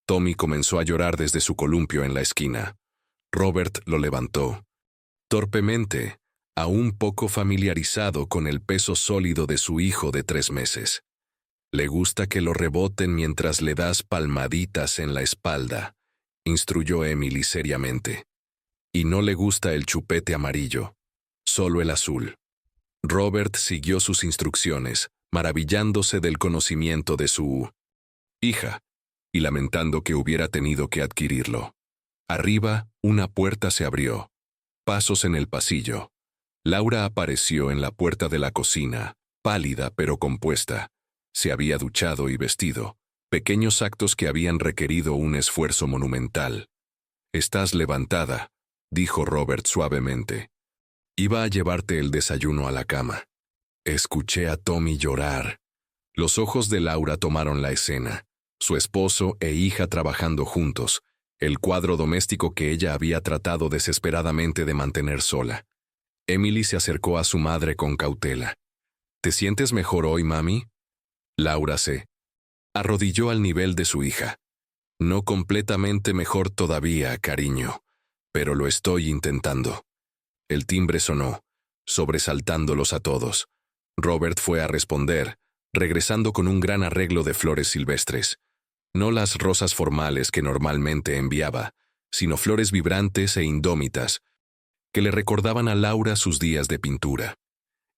Tommy comenzó a llorar desde su columpio en la esquina. Robert lo levantó. Torpemente, aún poco familiarizado con el peso sólido de su hijo de 3 meses. «Le gusta que lo reboten mientras le das palmaditas en la espalda», instruyó Emily seriamente. «Y no le gusta el chupete amarillo, solo el azul». Robert siguió sus instrucciones, maravillándose del conocimiento de su hija, y lamentando que hubiera tenido que adquirirlo. Arriba, una puerta se abrió. Pasos en el pasillo. Laura apareció en la puerta de la cocina, pálida pero compuesta. Se había duchado y vestido, pequeños actos que habían requerido un esfuerzo monumental. «Estás levantada», dijo Robert suavemente. «Iba a llevarte el desayuno a la cama». Escuché a Tommy llorar. Los ojos de Laura tomaron la escena, su esposo e hija trabajando juntos, el cuadro doméstico que ella había tratado desesperadamente de mantener sola. Emily se acercó a su madre con cautela. «¿Te sientes mejor hoy, mami?» Laura se arrodilló al nivel de su hija. «No completamente mejor todavía, cariño, pero lo estoy intentando». El timbre sonó, sobresaltándolos a todos. Robert fue a responder, regresando con un gran arreglo de flores silvestres. No las rosas formales que normalmente enviaba, sino flores vibrantes e indómitas, que le recordaban a Laura sus días de pintura.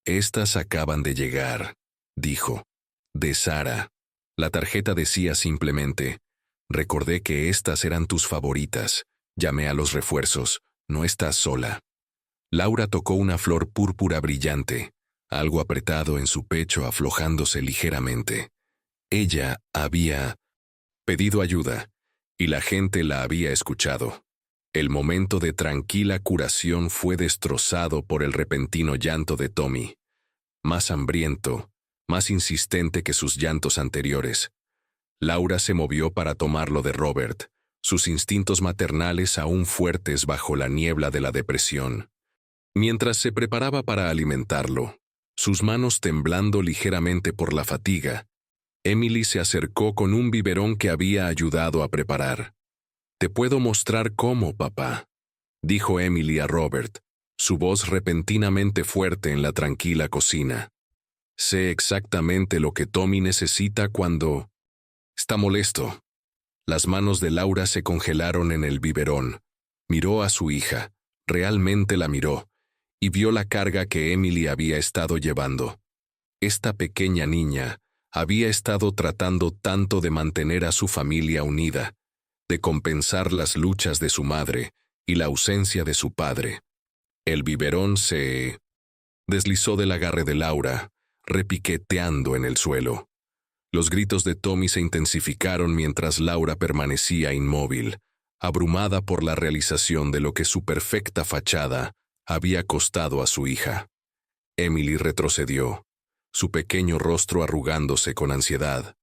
«Estas acaban de llegar», dijo. «De Sara». La tarjeta decía simplemente: «Recordé que estas eran tus favoritas. Llamé a los refuerzos. No estás sola». Laura tocó una flor púrpura brillante, algo apretado en su pecho aflojándose ligeramente. Ella había pedido ayuda, y la gente la había escuchado. El momento de tranquila curación fue destrozado por el repentino llanto de Tommy, más hambriento, más insistente que sus llantos anteriores. Laura se movió para tomarlo de Robert, sus instintos maternales aún fuertes bajo la niebla de la depresión. Mientras se preparaba para alimentarlo, sus manos temblando ligeramente por la fatiga, Emily se acercó con un biberón que había ayudado a preparar. «Te puedo mostrar cómo, papá», dijo Emily a Robert, su voz repentinamente fuerte en la tranquila cocina. «Sé exactamente lo que Tommy necesita cuando está molesto». Las manos de Laura se congelaron en el biberón. Miró a su hija, realmente la miró, y vio la carga que Emily había estado llevando. Esta pequeña niña había estado tratando tanto de mantener a su familia unida, de compensar las luchas de su madre y la ausencia de su padre. El biberón se deslizó del agarre de Laura, repiqueteando en el suelo. Los gritos de Tommy se intensificaron mientras Laura permanecía inmóvil, abrumada por la realización de lo que su perfecta fachada había costado a su hija. Emily retrocedió, su pequeño rostro arrugándose con ansiedad.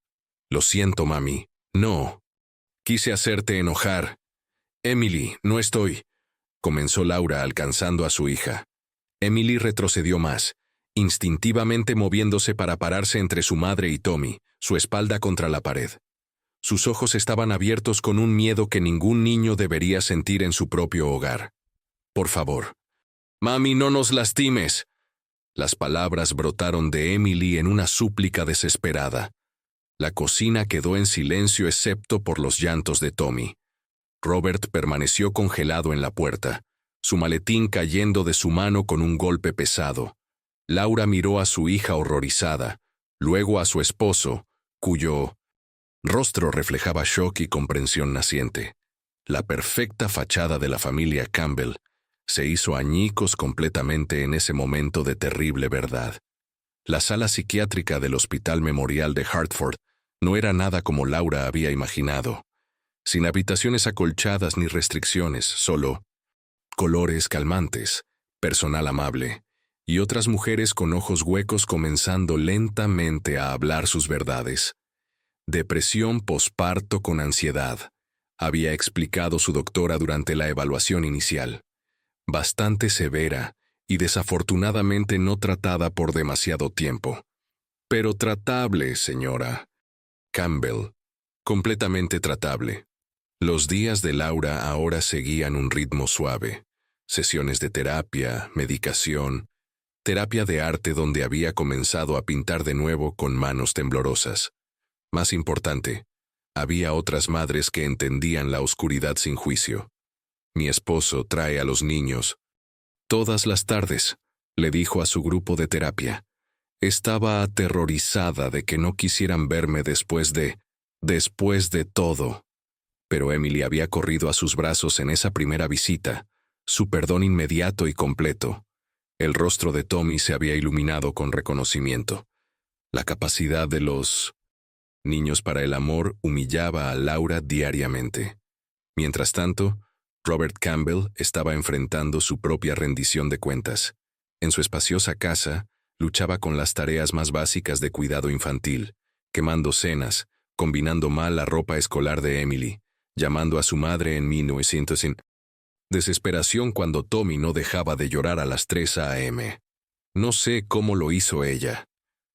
«Lo siento, mami. No. Quise hacerte enojar. Emily, no estoy», comenzó Laura alcanzando a su hija. Emily retrocedió más, instintivamente moviéndose para pararse entre su madre y Tommy, su espalda contra la pared. Sus ojos estaban abiertos con un miedo que ningún niño debería sentir en su propio hogar. «Por favor. Mami, no nos lastimes». Las palabras brotaron de Emily en una súplica desesperada. La cocina quedó en silencio excepto por los llantos de Tommy. Robert permaneció congelado en la puerta, su maletín cayendo de su mano con un golpe pesado. Laura miró a su hija horrorizada, luego a su esposo, cuyo rostro reflejaba shock y comprensión naciente. La perfecta fachada de la familia Campbell se hizo añicos completamente en ese momento de terrible verdad. La sala psiquiátrica del Hospital Memorial de Hartford no era nada como Laura había imaginado, sin habitaciones acolchadas ni restricciones, solo colores calmantes, personal amable, y otras mujeres con ojos huecos comenzando lentamente a hablar sus verdades. Depresión posparto con ansiedad, había explicado su doctora durante la evaluación inicial. Bastante severa y desafortunadamente no tratada por demasiado tiempo. Pero tratable, señora Campbell. Completamente tratable. Los días de Laura ahora seguían un ritmo suave. Sesiones de terapia, medicación, terapia de arte donde había comenzado a pintar de nuevo con manos temblorosas. Más importante, había otras madres que entendían la oscuridad sin juicio. «Mi esposo trae a los niños todas las tardes», le dijo a su grupo de terapia. Estaba aterrorizada de que no quisieran verme después de todo. Pero Emily había corrido a sus brazos en esa primera visita, su perdón inmediato y completo. El rostro de Tommy se había iluminado con reconocimiento. La capacidad de los niños para el amor humillaba a Laura diariamente. Mientras tanto, Robert Campbell estaba enfrentando su propia rendición de cuentas. En su espaciosa casa, luchaba con las tareas más básicas de cuidado infantil, quemando cenas, combinando mal la ropa escolar de Emily, llamando a su madre en 1900 en desesperación cuando Tommy no dejaba de llorar a las 3 a.m. «No sé cómo lo hizo ella»,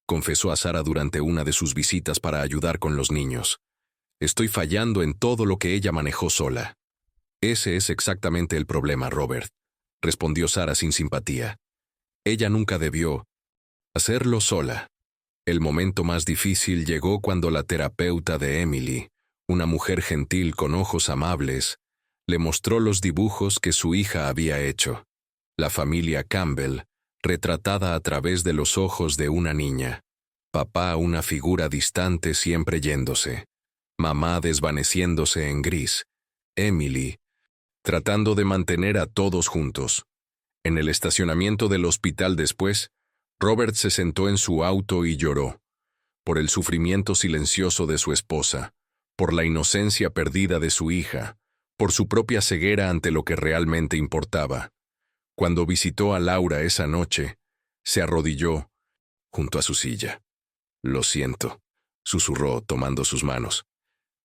confesó a Sarah durante una de sus visitas para ayudar con los niños. «Estoy fallando en todo lo que ella manejó sola». «Ese es exactamente el problema, Robert», respondió Sarah sin simpatía. «Ella nunca debió hacerlo sola». El momento más difícil llegó cuando la terapeuta de Emily, una mujer gentil con ojos amables, le mostró los dibujos que su hija había hecho. La familia Campbell, retratada a través de los ojos de una niña. Papá una figura distante siempre yéndose. Mamá desvaneciéndose en gris. Emily tratando de mantener a todos juntos. En el estacionamiento del hospital después, Robert se sentó en su auto y lloró, por el sufrimiento silencioso de su esposa, por la inocencia perdida de su hija, por su propia ceguera ante lo que realmente importaba. Cuando visitó a Laura esa noche, se arrodilló junto a su silla. «Lo siento», susurró tomando sus manos.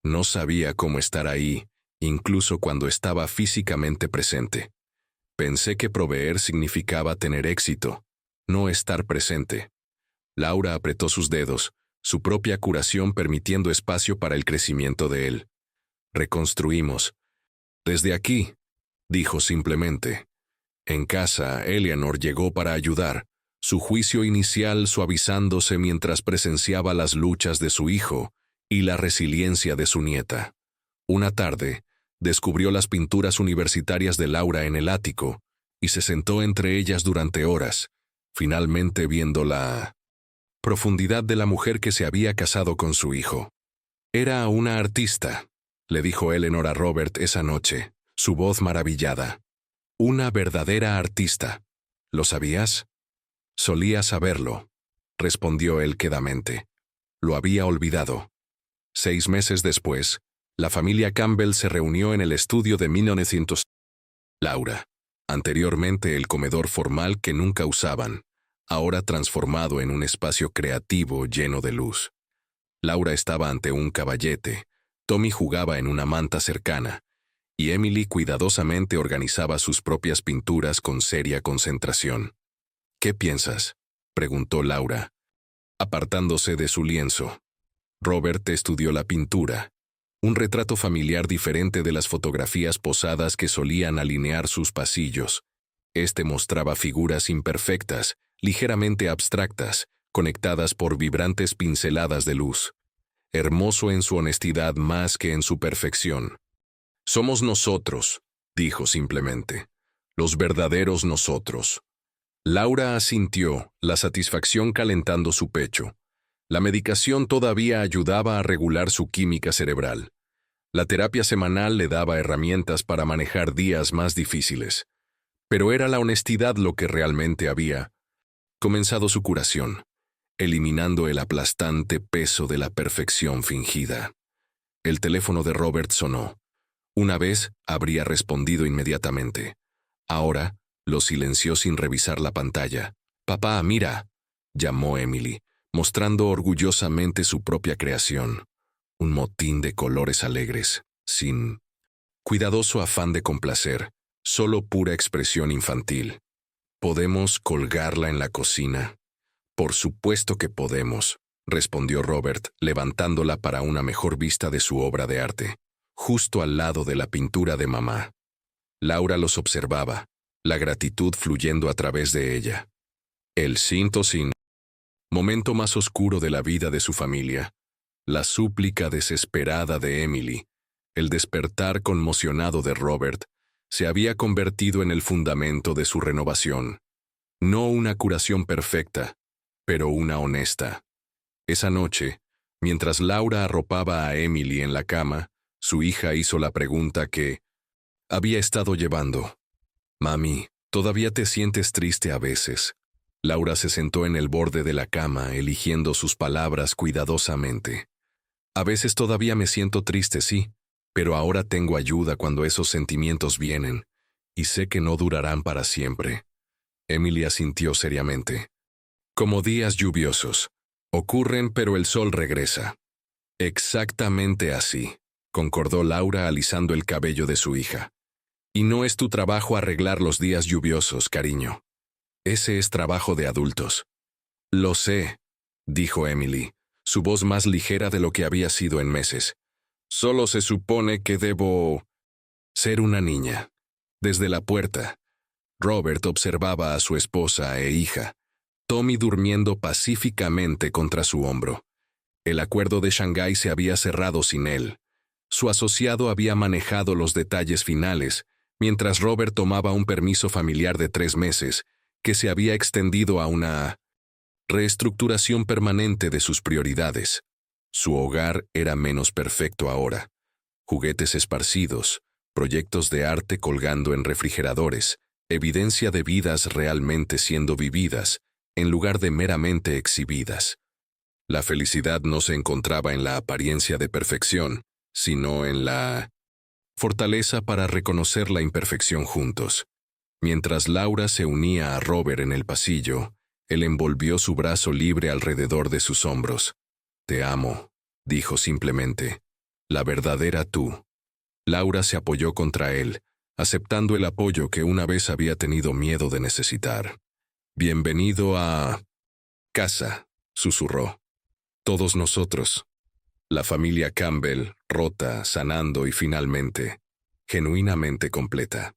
No sabía cómo estar ahí, incluso cuando estaba físicamente presente. Pensé que proveer significaba tener éxito, no estar presente. Laura apretó sus dedos, su propia curación permitiendo espacio para el crecimiento de él. «Reconstruimos. Desde aquí», dijo simplemente. En casa, Eleanor llegó para ayudar, su juicio inicial suavizándose mientras presenciaba las luchas de su hijo y la resiliencia de su nieta. Una tarde, descubrió las pinturas universitarias de Laura en el ático y se sentó entre ellas durante horas, finalmente viendo la profundidad de la mujer que se había casado con su hijo. Era una artista, le dijo Eleanor a Robert esa noche, su voz maravillada. Una verdadera artista. ¿Lo sabías? Solía saberlo, respondió él quedamente. Lo había olvidado. 6 meses después, la familia Campbell se reunió en el estudio de 1900. Laura, anteriormente el comedor formal que nunca usaban, ahora transformado en un espacio creativo lleno de luz. Laura estaba ante un caballete, Tommy jugaba en una manta cercana, y Emily cuidadosamente organizaba sus propias pinturas con seria concentración. ¿Qué piensas?, preguntó Laura, apartándose de su lienzo. Robert estudió la pintura, un retrato familiar diferente de las fotografías posadas que solían alinear sus pasillos. Este mostraba figuras imperfectas, ligeramente abstractas, conectadas por vibrantes pinceladas de luz. Hermoso en su honestidad más que en su perfección. Somos nosotros, dijo simplemente. Los verdaderos nosotros. Laura asintió, la satisfacción calentando su pecho. La medicación todavía ayudaba a regular su química cerebral. La terapia semanal le daba herramientas para manejar días más difíciles. Pero era la honestidad lo que realmente había comenzado su curación, eliminando el aplastante peso de la perfección fingida. El teléfono de Robert sonó. Una vez habría respondido inmediatamente. Ahora lo silenció sin revisar la pantalla. «Papá, mira», llamó Emily, mostrando orgullosamente su propia creación. Un motín de colores alegres, sin cuidadoso afán de complacer, solo pura expresión infantil. ¿Podemos colgarla en la cocina? Por supuesto que podemos, respondió Robert, levantándola para una mejor vista de su obra de arte, justo al lado de la pintura de mamá. Laura los observaba, la gratitud fluyendo a través de ella. El cinto sin momento más oscuro de la vida de su familia, la súplica desesperada de Emily, el despertar conmocionado de Robert, se había convertido en el fundamento de su renovación. No una curación perfecta, pero una honesta. Esa noche, mientras Laura arropaba a Emily en la cama, su hija hizo la pregunta que había estado llevando. «Mami, ¿todavía te sientes triste a veces?» Laura se sentó en el borde de la cama, eligiendo sus palabras cuidadosamente. «A veces todavía me siento triste, sí, pero ahora tengo ayuda cuando esos sentimientos vienen, y sé que no durarán para siempre». Emily asintió seriamente. «Como días lluviosos. Ocurren, pero el sol regresa». «Exactamente así», concordó Laura alisando el cabello de su hija. «Y no es tu trabajo arreglar los días lluviosos, cariño. Ese es trabajo de adultos». «Lo sé», dijo Emily, su voz más ligera de lo que había sido en meses. «Solo se supone que debo ser una niña». Desde la puerta, Robert observaba a su esposa e hija, Tommy durmiendo pacíficamente contra su hombro. El acuerdo de Shanghái se había cerrado sin él. Su asociado había manejado los detalles finales, mientras Robert tomaba un permiso familiar de 3 meses, que se había extendido a una reestructuración permanente de sus prioridades. Su hogar era menos perfecto ahora. Juguetes esparcidos, proyectos de arte colgando en refrigeradores, evidencia de vidas realmente siendo vividas, en lugar de meramente exhibidas. La felicidad no se encontraba en la apariencia de perfección, sino en la fortaleza para reconocer la imperfección juntos. Mientras Laura se unía a Robert en el pasillo, él envolvió su brazo libre alrededor de sus hombros. «Te amo», dijo simplemente. «La verdadera tú». Laura se apoyó contra él, aceptando el apoyo que una vez había tenido miedo de necesitar. «Bienvenido a casa», susurró. «Todos nosotros». La familia Campbell, rota, sanando y finalmente, genuinamente completa.